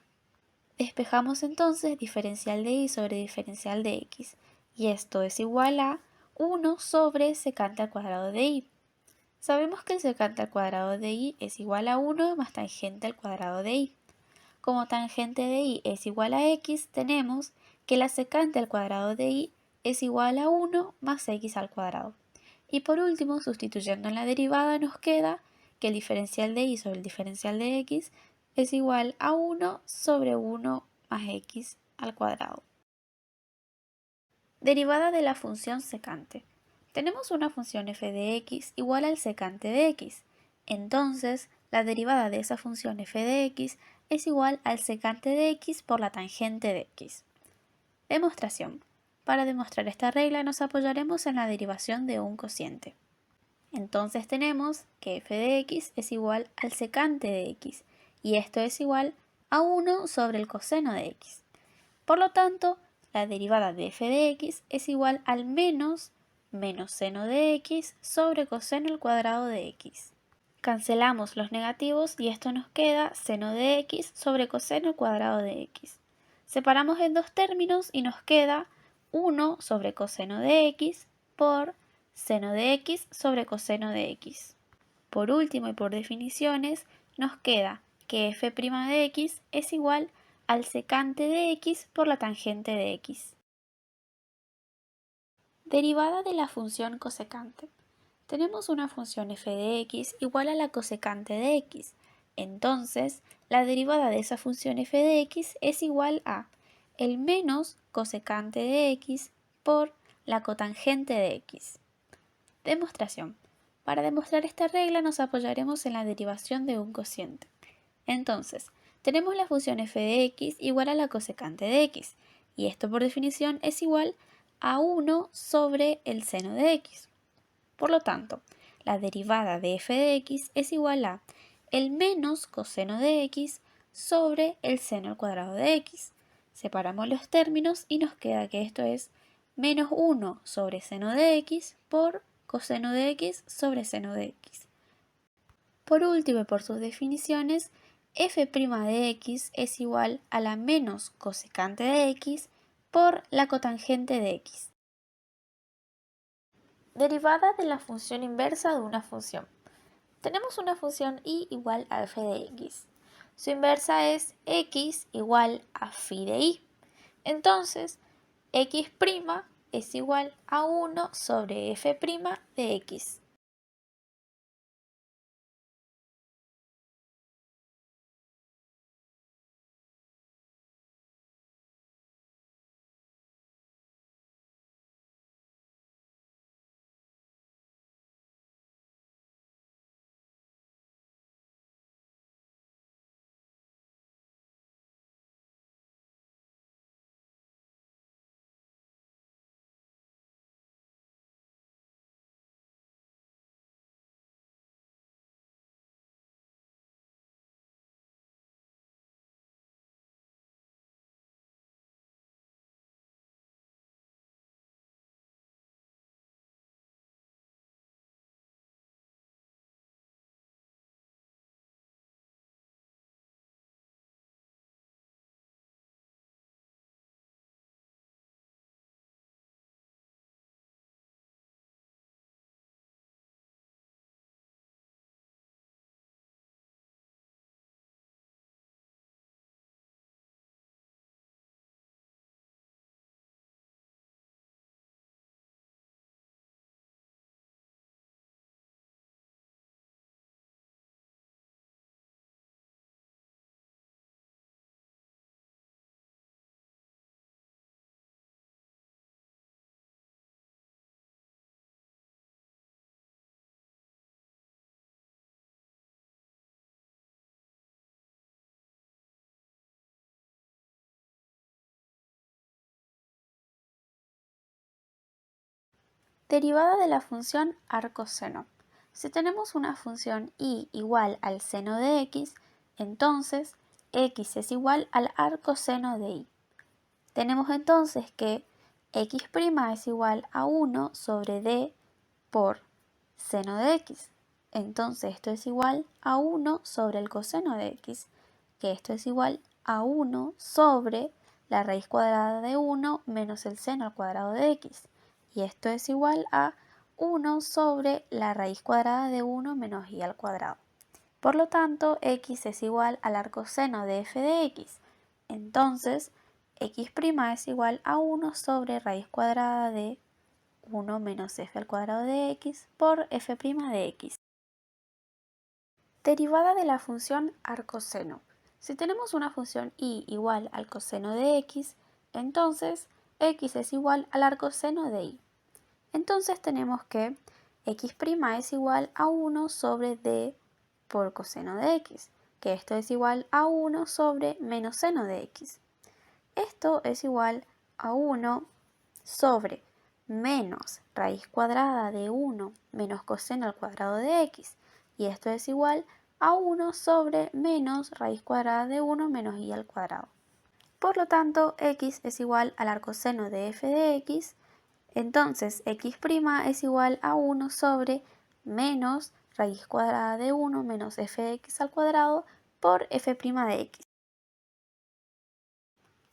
Despejamos entonces diferencial de y sobre diferencial de x, y esto es igual a 1 sobre secante al cuadrado de y. Sabemos que el secante al cuadrado de y es igual a 1 más tangente al cuadrado de y. Como tangente de y es igual a x, tenemos que la secante al cuadrado de y es igual a 1 más x al cuadrado. Y por último, sustituyendo en la derivada, nos queda que el diferencial de y sobre el diferencial de x es igual a 1 sobre 1 más x al cuadrado. Derivada de la función secante. Tenemos una función f de x igual al secante de x. Entonces, la derivada de esa función f de x es igual al secante de x por la tangente de x. Demostración. Para demostrar esta regla nos apoyaremos en la derivación de un cociente. Entonces tenemos que f de x es igual al secante de x, y esto es igual a 1 sobre el coseno de x. Por lo tanto, la derivada de f de x es igual al menos seno de x sobre coseno al cuadrado de x. Cancelamos los negativos y esto nos queda seno de x sobre coseno al cuadrado de x. Separamos en dos términos y nos queda 1 sobre coseno de x por seno de x sobre coseno de x. Por último y por definiciones, nos queda que f' de x es igual al secante de x por la tangente de x. Derivada de la función cosecante. Tenemos una función f de x igual a la cosecante de x. Entonces, la derivada de esa función f de x es igual a el menos cosecante de x por la cotangente de x. Demostración. Para demostrar esta regla nos apoyaremos en la derivación de un cociente. Entonces, tenemos la función f de x igual a la cosecante de x, y esto por definición es igual a 1 sobre el seno de x. Por lo tanto, la derivada de f de x es igual a el menos coseno de x sobre el seno al cuadrado de x. Separamos los términos y nos queda que esto es menos 1 sobre seno de x por coseno de x sobre seno de x. Por último y por sus definiciones, f' de x es igual a la menos cosecante de x por la cotangente de x. Derivada de la función inversa de una función. Tenemos una función y igual a f de x. Su inversa es x igual a phi de y. Entonces, x' es igual a 1 sobre f' de x. Derivada de la función arcoseno. Si tenemos una función y igual al seno de x, entonces x es igual al arcoseno de y. Tenemos entonces que x' es igual a 1 sobre d por seno de x. Entonces esto es igual a 1 sobre el coseno de x, que esto es igual a 1 sobre la raíz cuadrada de 1 menos el seno al cuadrado de x. Y esto es igual a 1 sobre la raíz cuadrada de 1 menos y al cuadrado. Por lo tanto, x es igual al arcoseno de f de x. Entonces, x' es igual a 1 sobre raíz cuadrada de 1 menos f al cuadrado de x por f' de x. Derivada de la función arcoseno. Si tenemos una función y igual al coseno de x, entonces x es igual al arcoseno de y. Entonces tenemos que x' es igual a 1 sobre d por coseno de x, que esto es igual a 1 sobre menos seno de x. Esto es igual a 1 sobre menos raíz cuadrada de 1 menos coseno al cuadrado de x, y esto es igual a 1 sobre menos raíz cuadrada de 1 menos y al cuadrado. Por lo tanto, x es igual al arcoseno de f de x, entonces x' es igual a 1 sobre menos raíz cuadrada de 1 menos f de x al cuadrado por f' de x.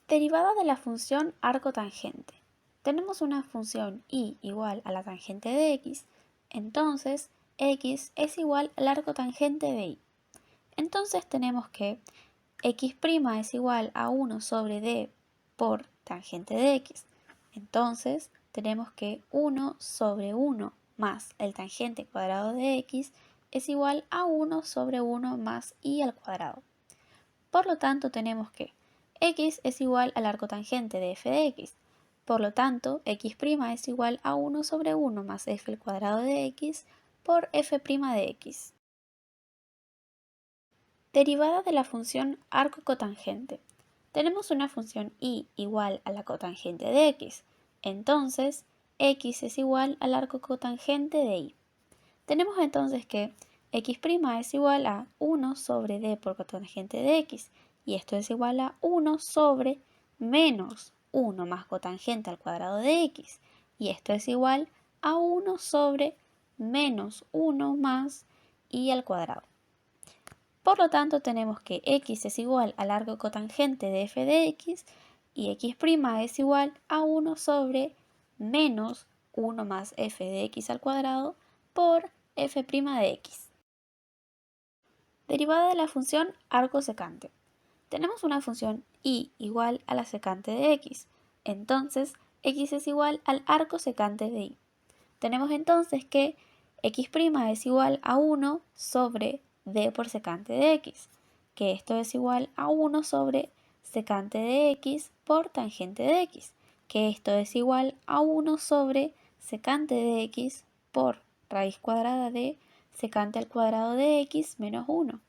Derivada de la función arcotangente. Tenemos una función y igual a la tangente de x, entonces x es igual al arcotangente de y. Entonces tenemos que x' es igual a 1 sobre d por tangente de x. Entonces tenemos que 1 sobre 1 más el tangente cuadrado de x es igual a 1 sobre 1 más y al cuadrado. Por lo tanto tenemos que x es igual al arcotangente de f de x. Por lo tanto, x' es igual a 1 sobre 1 más f al cuadrado de x por f' de x. Derivada de la función arco cotangente. Tenemos una función y igual a la cotangente de x. Entonces, x es igual al arco cotangente de y. Tenemos entonces que x' es igual a 1 sobre d por cotangente de x, y esto es igual a 1 sobre menos 1 más cotangente al cuadrado de x, y esto es igual a 1 sobre menos 1 más y al cuadrado. Por lo tanto, tenemos que x es igual al arco cotangente de f de x y x' es igual a 1 sobre menos 1 más f de x al cuadrado por f' de x. Derivada de la función arco secante. Tenemos una función y igual a la secante de x, entonces x es igual al arco secante de y. Tenemos entonces que x' es igual a 1 sobre d por secante de x, que esto es igual a 1 sobre secante de x por tangente de x, que esto es igual a 1 sobre secante de x por raíz cuadrada de secante al cuadrado de x menos 1,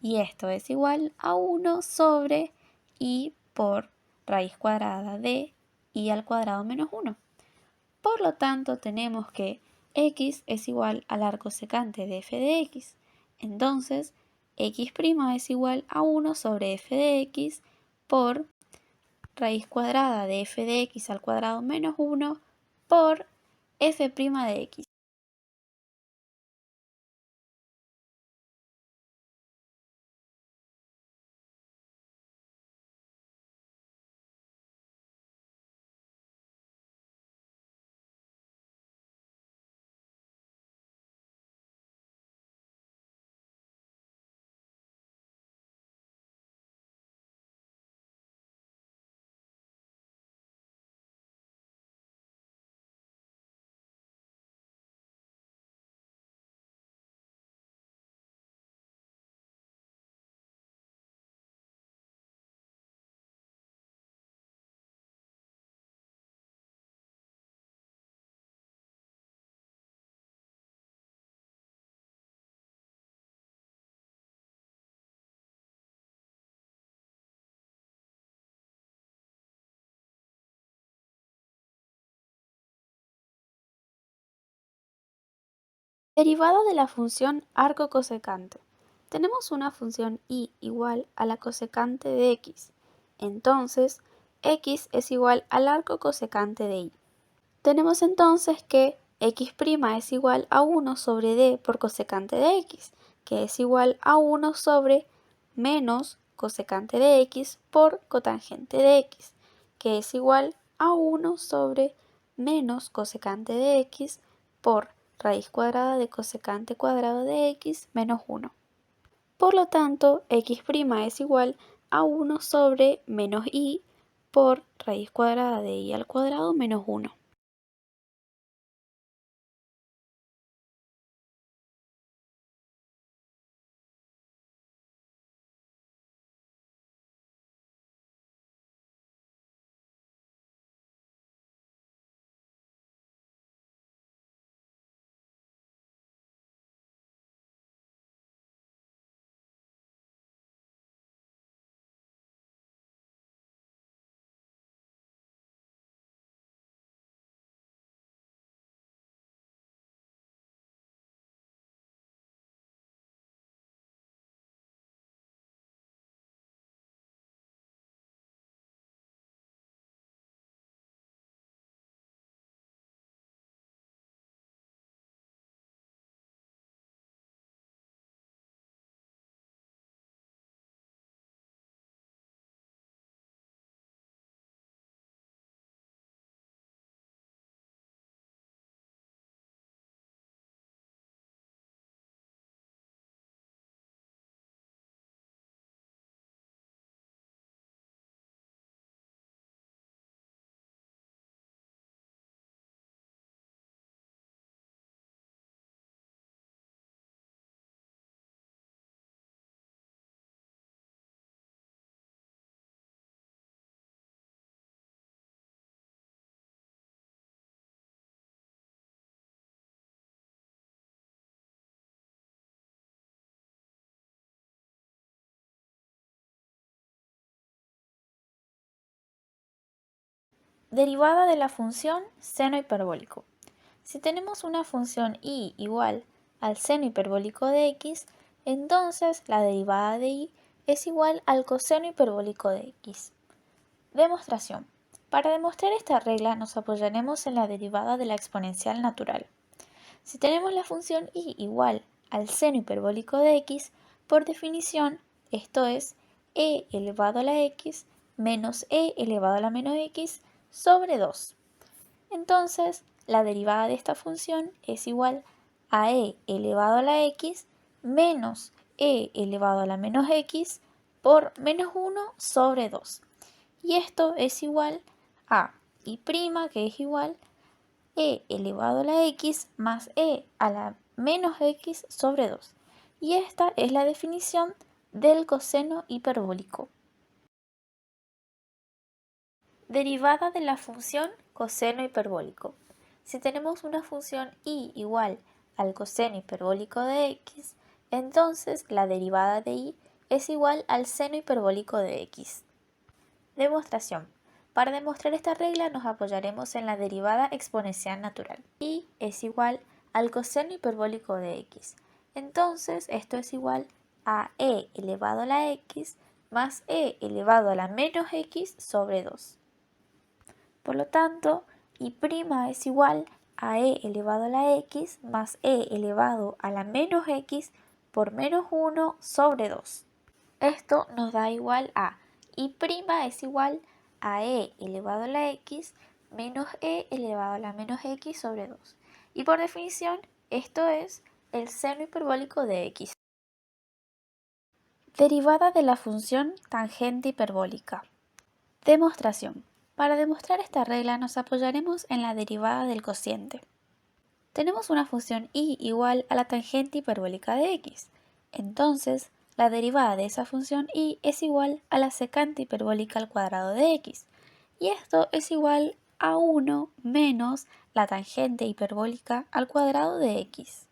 y esto es igual a 1 sobre y por raíz cuadrada de y al cuadrado menos 1. Por lo tanto, tenemos que x es igual al arco secante de f de x. Entonces, x' es igual a 1 sobre f de x por raíz cuadrada de f de x al cuadrado menos 1 por f' de x. Derivada de la función arco cosecante. Tenemos una función y igual a la cosecante de x. Entonces, x es igual al arco cosecante de y. Tenemos entonces que x' es igual a 1 sobre d por cosecante de x, que es igual a 1 sobre menos cosecante de x por cotangente de x, que es igual a 1 sobre menos cosecante de x por raíz cuadrada de cosecante cuadrado de x menos 1. Por lo tanto, x' es igual a 1 sobre menos y por raíz cuadrada de y al cuadrado menos 1. Derivada de la función seno hiperbólico. Si tenemos una función y igual al seno hiperbólico de x, entonces la derivada de y es igual al coseno hiperbólico de x. Demostración. Para demostrar esta regla nos apoyaremos en la derivada de la exponencial natural. Si tenemos la función y igual al seno hiperbólico de x, por definición, esto es e elevado a la x menos e elevado a la menos x sobre 2. Entonces, la derivada de esta función es igual a e elevado a la x menos e elevado a la menos x por menos 1 sobre 2. Y esto es igual a y', que es igual e elevado a la x más e a la menos x sobre 2. Y esta es la definición del coseno hiperbólico. Derivada de la función coseno hiperbólico. Si tenemos una función y igual al coseno hiperbólico de x, entonces la derivada de y es igual al seno hiperbólico de x. Demostración. Para demostrar esta regla nos apoyaremos en la derivada exponencial natural. Y es igual al coseno hiperbólico de x. Entonces esto es igual a e elevado a la x más e elevado a la menos x sobre 2. Por lo tanto, y' es igual a e elevado a la x más e elevado a la menos x por menos 1 sobre 2. Esto nos da igual a y' es igual a e elevado a la x menos e elevado a la menos x sobre 2. Y por definición, esto es el seno hiperbólico de x. Derivada de la función tangente hiperbólica. Demostración. Para demostrar esta regla nos apoyaremos en la derivada del cociente. Tenemos una función y igual a la tangente hiperbólica de x. Entonces, la derivada de esa función y es igual a la secante hiperbólica al cuadrado de x. Y esto es igual a 1 menos la tangente hiperbólica al cuadrado de x.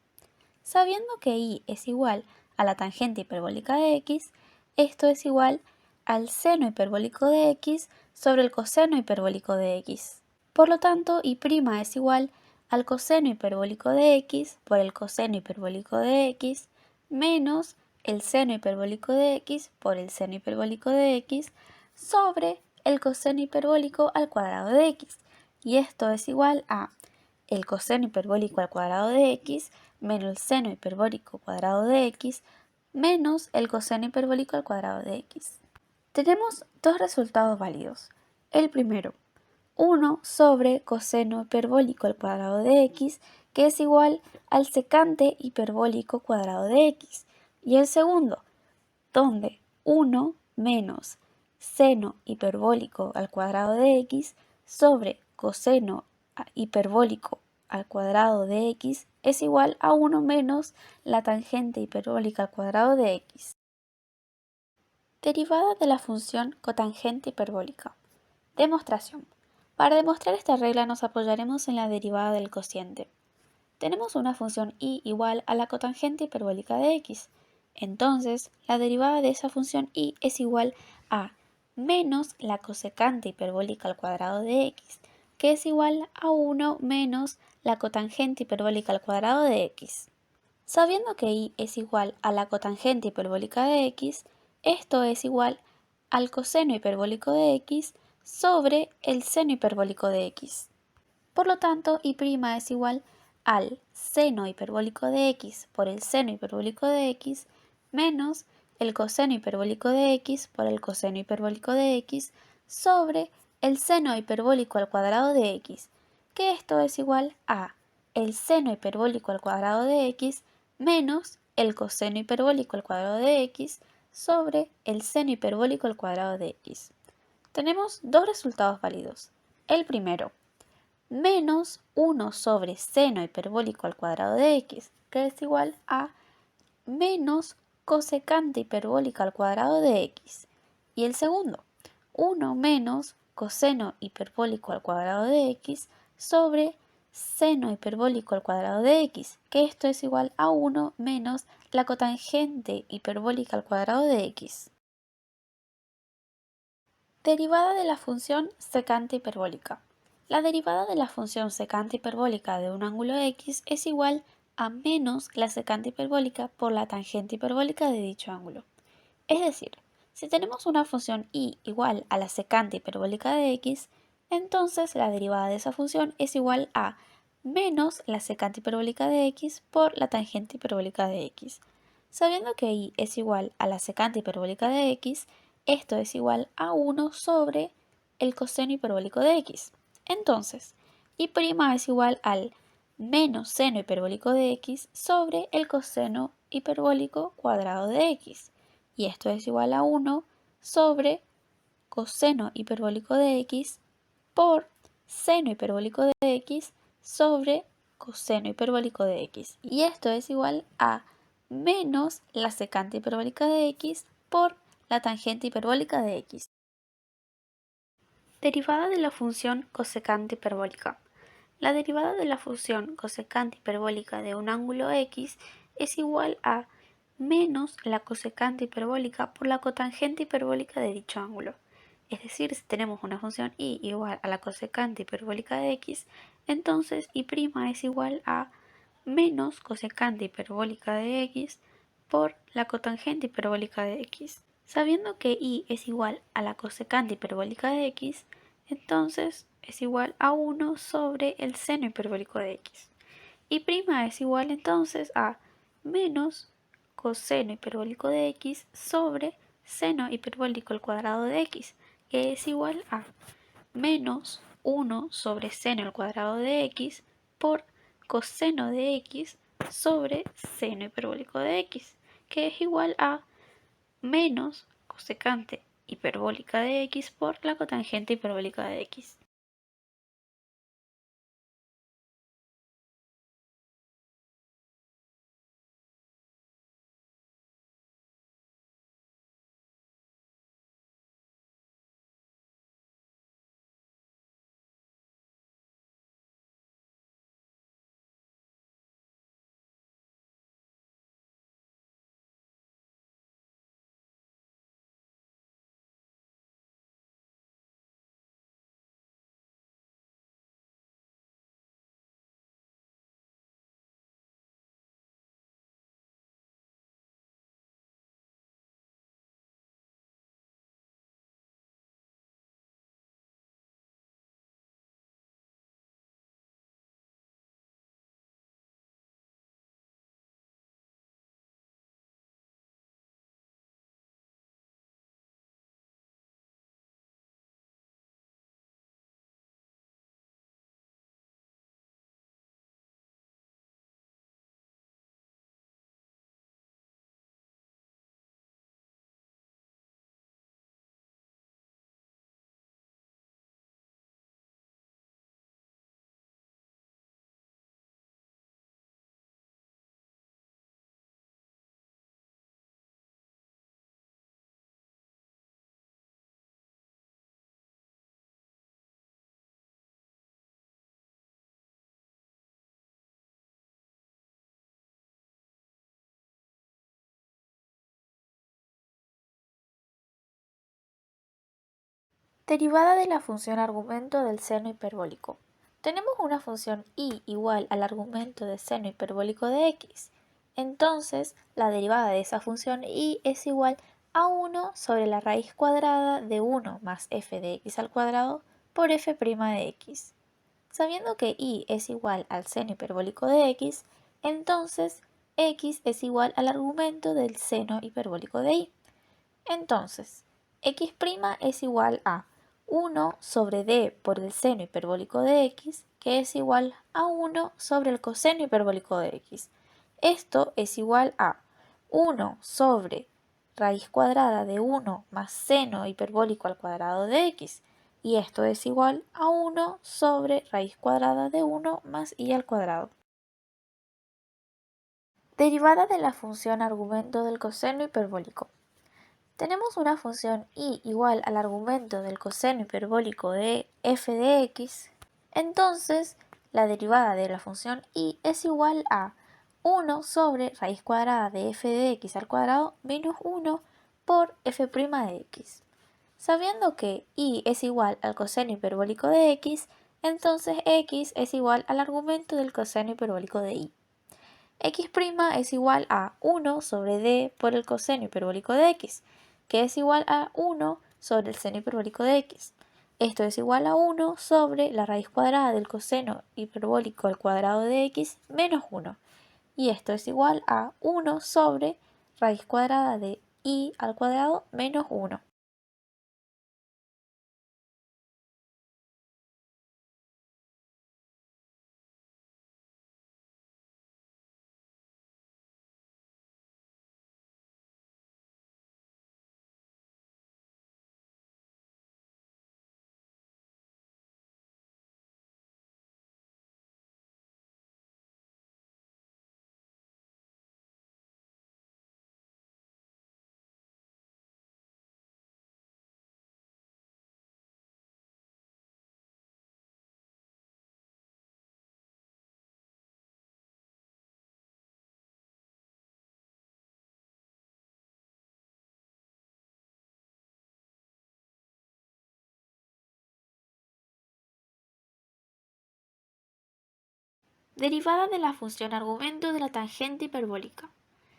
Sabiendo que y es igual a la tangente hiperbólica de x, esto es igual al seno hiperbólico de x sobre el coseno hiperbólico de x. Por lo tanto, y' es igual al coseno hiperbólico de x por el coseno hiperbólico de x menos el seno hiperbólico de x por el seno hiperbólico de x sobre el coseno hiperbólico al cuadrado de x. Y esto es igual a el coseno hiperbólico al cuadrado de x menos el seno hiperbólico cuadrado de x menos el coseno hiperbólico al cuadrado de x. Tenemos dos resultados válidos. El primero, 1 sobre coseno hiperbólico al cuadrado de x, que es igual al secante hiperbólico cuadrado de x. Y el segundo, donde 1 menos seno hiperbólico al cuadrado de x sobre coseno hiperbólico al cuadrado de x es igual a 1 menos la tangente hiperbólica al cuadrado de x. Derivada de la función cotangente hiperbólica. Demostración. Para demostrar esta regla nos apoyaremos en la derivada del cociente. Tenemos una función y igual a la cotangente hiperbólica de x. Entonces, la derivada de esa función y es igual a menos la cosecante hiperbólica al cuadrado de x, que es igual a 1 menos la cotangente hiperbólica al cuadrado de x. Sabiendo que y es igual a la cotangente hiperbólica de x, esto es igual al coseno hiperbólico de x sobre el seno hiperbólico de x. Por lo tanto, y' es igual al seno hiperbólico de x por el seno hiperbólico de x menos el coseno hiperbólico de x por el coseno hiperbólico de x sobre el seno hiperbólico al cuadrado de x, que esto es igual a el seno hiperbólico al cuadrado de x menos el coseno hiperbólico al cuadrado de x sobre el seno hiperbólico al cuadrado de x. Tenemos dos resultados válidos. El primero, menos 1 sobre seno hiperbólico al cuadrado de x, que es igual a menos cosecante hiperbólica al cuadrado de x. Y el segundo, 1 menos coseno hiperbólico al cuadrado de x sobre seno hiperbólico al cuadrado de x, que esto es igual a 1 menos la cotangente hiperbólica al cuadrado de x. Derivada de la función secante hiperbólica. La derivada de la función secante hiperbólica de un ángulo x es igual a menos la secante hiperbólica por la tangente hiperbólica de dicho ángulo. Es decir, si tenemos una función y igual a la secante hiperbólica de x, entonces la derivada de esa función es igual a menos la secante hiperbólica de x por la tangente hiperbólica de x. Sabiendo que y es igual a la secante hiperbólica de x, esto es igual a 1 sobre el coseno hiperbólico de x. Entonces, y' es igual al menos seno hiperbólico de x sobre el coseno hiperbólico cuadrado de x. Y esto es igual a 1 sobre coseno hiperbólico de x por seno hiperbólico de x sobre coseno hiperbólico de x. Y esto es igual a menos la secante hiperbólica de x por la tangente hiperbólica de x. Derivada de la función cosecante hiperbólica. La derivada de la función cosecante hiperbólica de un ángulo x es igual a menos la cosecante hiperbólica por la cotangente hiperbólica de dicho ángulo. Es decir, si tenemos una función y igual a la cosecante hiperbólica de x, entonces y' es igual a menos cosecante hiperbólica de x por la cotangente hiperbólica de x. Sabiendo que y es igual a la cosecante hiperbólica de x, entonces es igual a 1 sobre el seno hiperbólico de x. Y' es igual entonces a menos coseno hiperbólico de x sobre seno hiperbólico al cuadrado de x, que es igual a menos 1 sobre seno al cuadrado de x por coseno de x sobre seno hiperbólico de x, que es igual a menos cosecante hiperbólica de x por la cotangente hiperbólica de x. Derivada de la función argumento del seno hiperbólico. Tenemos una función y igual al argumento del seno hiperbólico de x. Entonces, la derivada de esa función y es igual a 1 sobre la raíz cuadrada de 1 más f de x al cuadrado por f' de x. Sabiendo que y es igual al seno hiperbólico de x, entonces x es igual al argumento del seno hiperbólico de y. Entonces, x' es igual a 1 sobre d por el seno hiperbólico de x, que es igual a 1 sobre el coseno hiperbólico de x. Esto es igual a 1 sobre raíz cuadrada de 1 más seno hiperbólico al cuadrado de x. Y esto es igual a 1 sobre raíz cuadrada de 1 más y al cuadrado. Derivada de la función argumento del coseno hiperbólico. Tenemos una función y igual al argumento del coseno hiperbólico de f de x, entonces la derivada de la función y es igual a 1 sobre raíz cuadrada de f de x al cuadrado menos 1 por f' de x. Sabiendo que y es igual al coseno hiperbólico de x, entonces x es igual al argumento del coseno hiperbólico de y. X' es igual a 1 sobre d por el coseno hiperbólico de x, que es igual a 1 sobre el seno hiperbólico de x. Esto es igual a 1 sobre la raíz cuadrada del coseno hiperbólico al cuadrado de x menos 1. Y esto es igual a 1 sobre raíz cuadrada de y al cuadrado menos 1. Derivada de la función argumento de la tangente hiperbólica.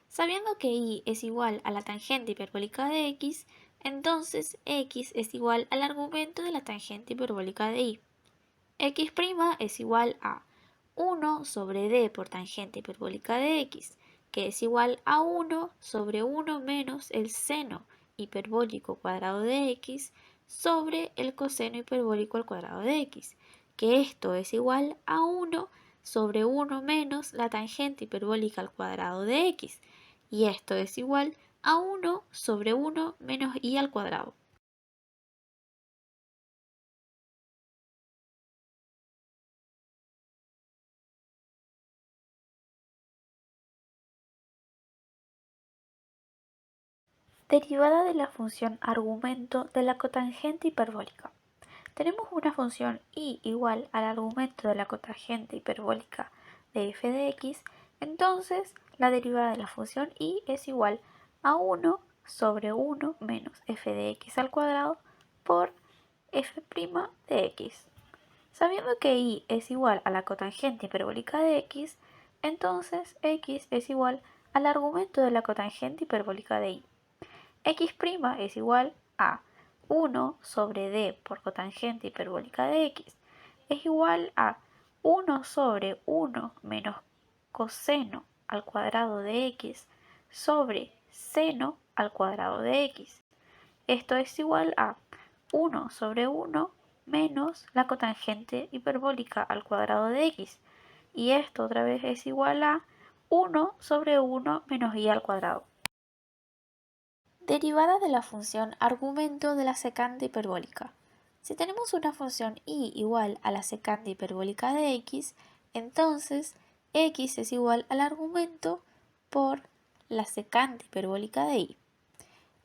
Sabiendo que y es igual a la tangente hiperbólica de x, entonces x es igual al argumento de la tangente hiperbólica de y. X' es igual a 1 sobre d por tangente hiperbólica de x, que es igual a 1 sobre 1 menos el seno hiperbólico cuadrado de x sobre el coseno hiperbólico al cuadrado de x, que esto es igual a 1 sobre 1 menos la tangente hiperbólica al cuadrado de x, y esto es igual a 1 sobre 1 menos y al cuadrado. Derivada de la función argumento de la cotangente hiperbólica. Tenemos una función y igual al argumento de la cotangente hiperbólica de f de x, entonces la derivada de la función y es igual a 1 sobre 1 menos f de x al cuadrado por f' de x. Sabiendo que y es igual a la cotangente hiperbólica de x, entonces x es igual al argumento de la cotangente hiperbólica de y. X' es igual a 1 sobre d por cotangente hiperbólica de x es igual a 1 sobre 1 menos coseno al cuadrado de x sobre seno al cuadrado de x. Esto es igual a 1 sobre 1 menos la cotangente hiperbólica al cuadrado de x. Y esto otra vez es igual a 1 sobre 1 menos y al cuadrado. Derivada de la función argumento de la secante hiperbólica. Si tenemos una función y igual a la secante hiperbólica de x, entonces x es igual al argumento por la secante hiperbólica de y.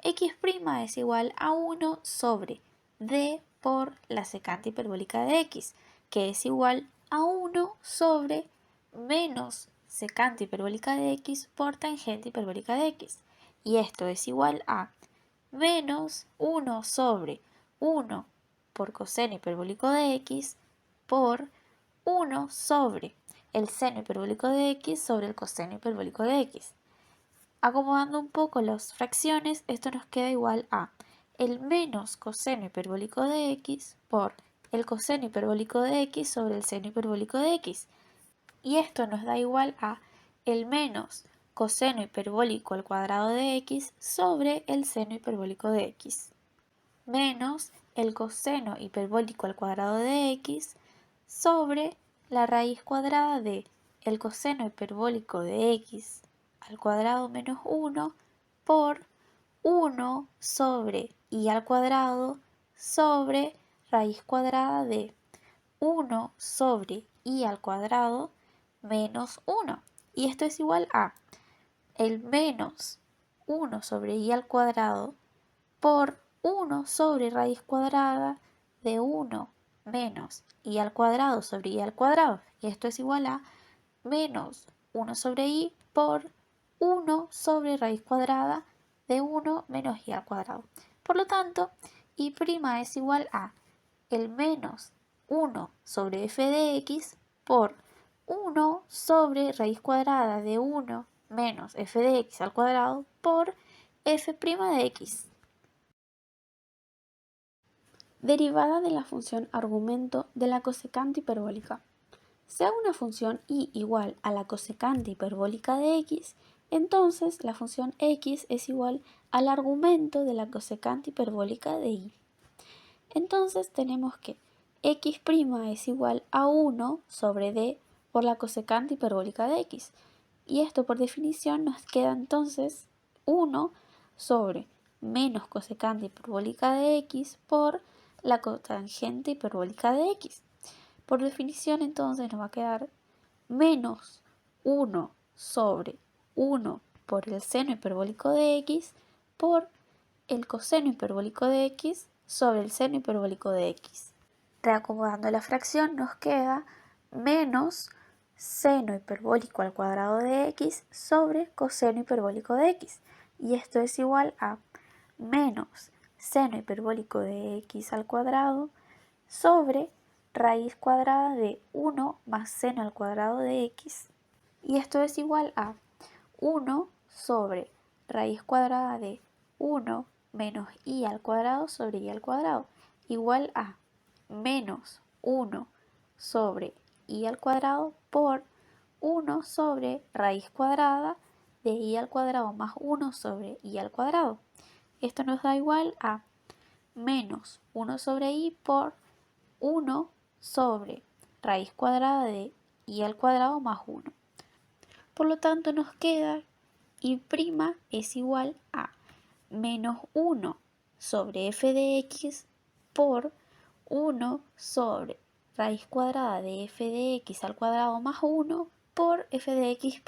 X' es igual a 1 sobre d por la secante hiperbólica de x, que es igual a 1 sobre menos secante hiperbólica de x por tangente hiperbólica de x. Y esto es igual a menos 1 sobre 1 por coseno hiperbólico de x por 1 sobre el seno hiperbólico de x sobre el coseno hiperbólico de x. Acomodando un poco las fracciones, esto nos queda igual a el menos coseno hiperbólico de x por el coseno hiperbólico de x sobre el seno hiperbólico de x. Y esto nos da igual a el menos coseno hiperbólico al cuadrado de x sobre el seno hiperbólico de x, menos el coseno hiperbólico al cuadrado de x sobre la raíz cuadrada de el coseno hiperbólico de x al cuadrado menos 1 por 1 sobre y al cuadrado sobre raíz cuadrada de 1 sobre y al cuadrado menos 1. Y esto es igual a el menos 1 sobre y al cuadrado por 1 sobre raíz cuadrada de 1 menos y al cuadrado sobre y al cuadrado. Y esto es igual a menos 1 sobre y por 1 sobre raíz cuadrada de 1 menos y al cuadrado. Por lo tanto, y' es igual a el menos 1 sobre f de x por 1 sobre raíz cuadrada de 1 menos f de x al cuadrado por f' de x. Derivada de la función argumento de la cosecante hiperbólica. Sea una función y igual a la cosecante hiperbólica de x, entonces la función x es igual al argumento de la cosecante hiperbólica de y. Entonces tenemos que x' es igual a 1 sobre d por la cosecante hiperbólica de x. Y esto por definición nos queda entonces 1 sobre menos cosecante hiperbólica de x por la cotangente hiperbólica de x. Por definición entonces nos va a quedar menos 1 sobre 1 por el seno hiperbólico de x por el coseno hiperbólico de x sobre el seno hiperbólico de x. Reacomodando la fracción nos queda menos seno hiperbólico al cuadrado de x sobre coseno hiperbólico de x. Y esto es igual a menos seno hiperbólico de x al cuadrado sobre raíz cuadrada de 1 más seno al cuadrado de x. Y esto es igual a 1 sobre raíz cuadrada de 1 menos y al cuadrado sobre y al cuadrado, igual a menos 1 sobre y al cuadrado por 1 sobre raíz cuadrada de y al cuadrado más 1 sobre y al cuadrado. Esto nos da igual a menos 1 sobre y por 1 sobre raíz cuadrada de y al cuadrado más 1. Por lo tanto nos queda y' es igual a menos 1 sobre f de x por 1 sobre raíz cuadrada de f de x al cuadrado más 1 por f de x'.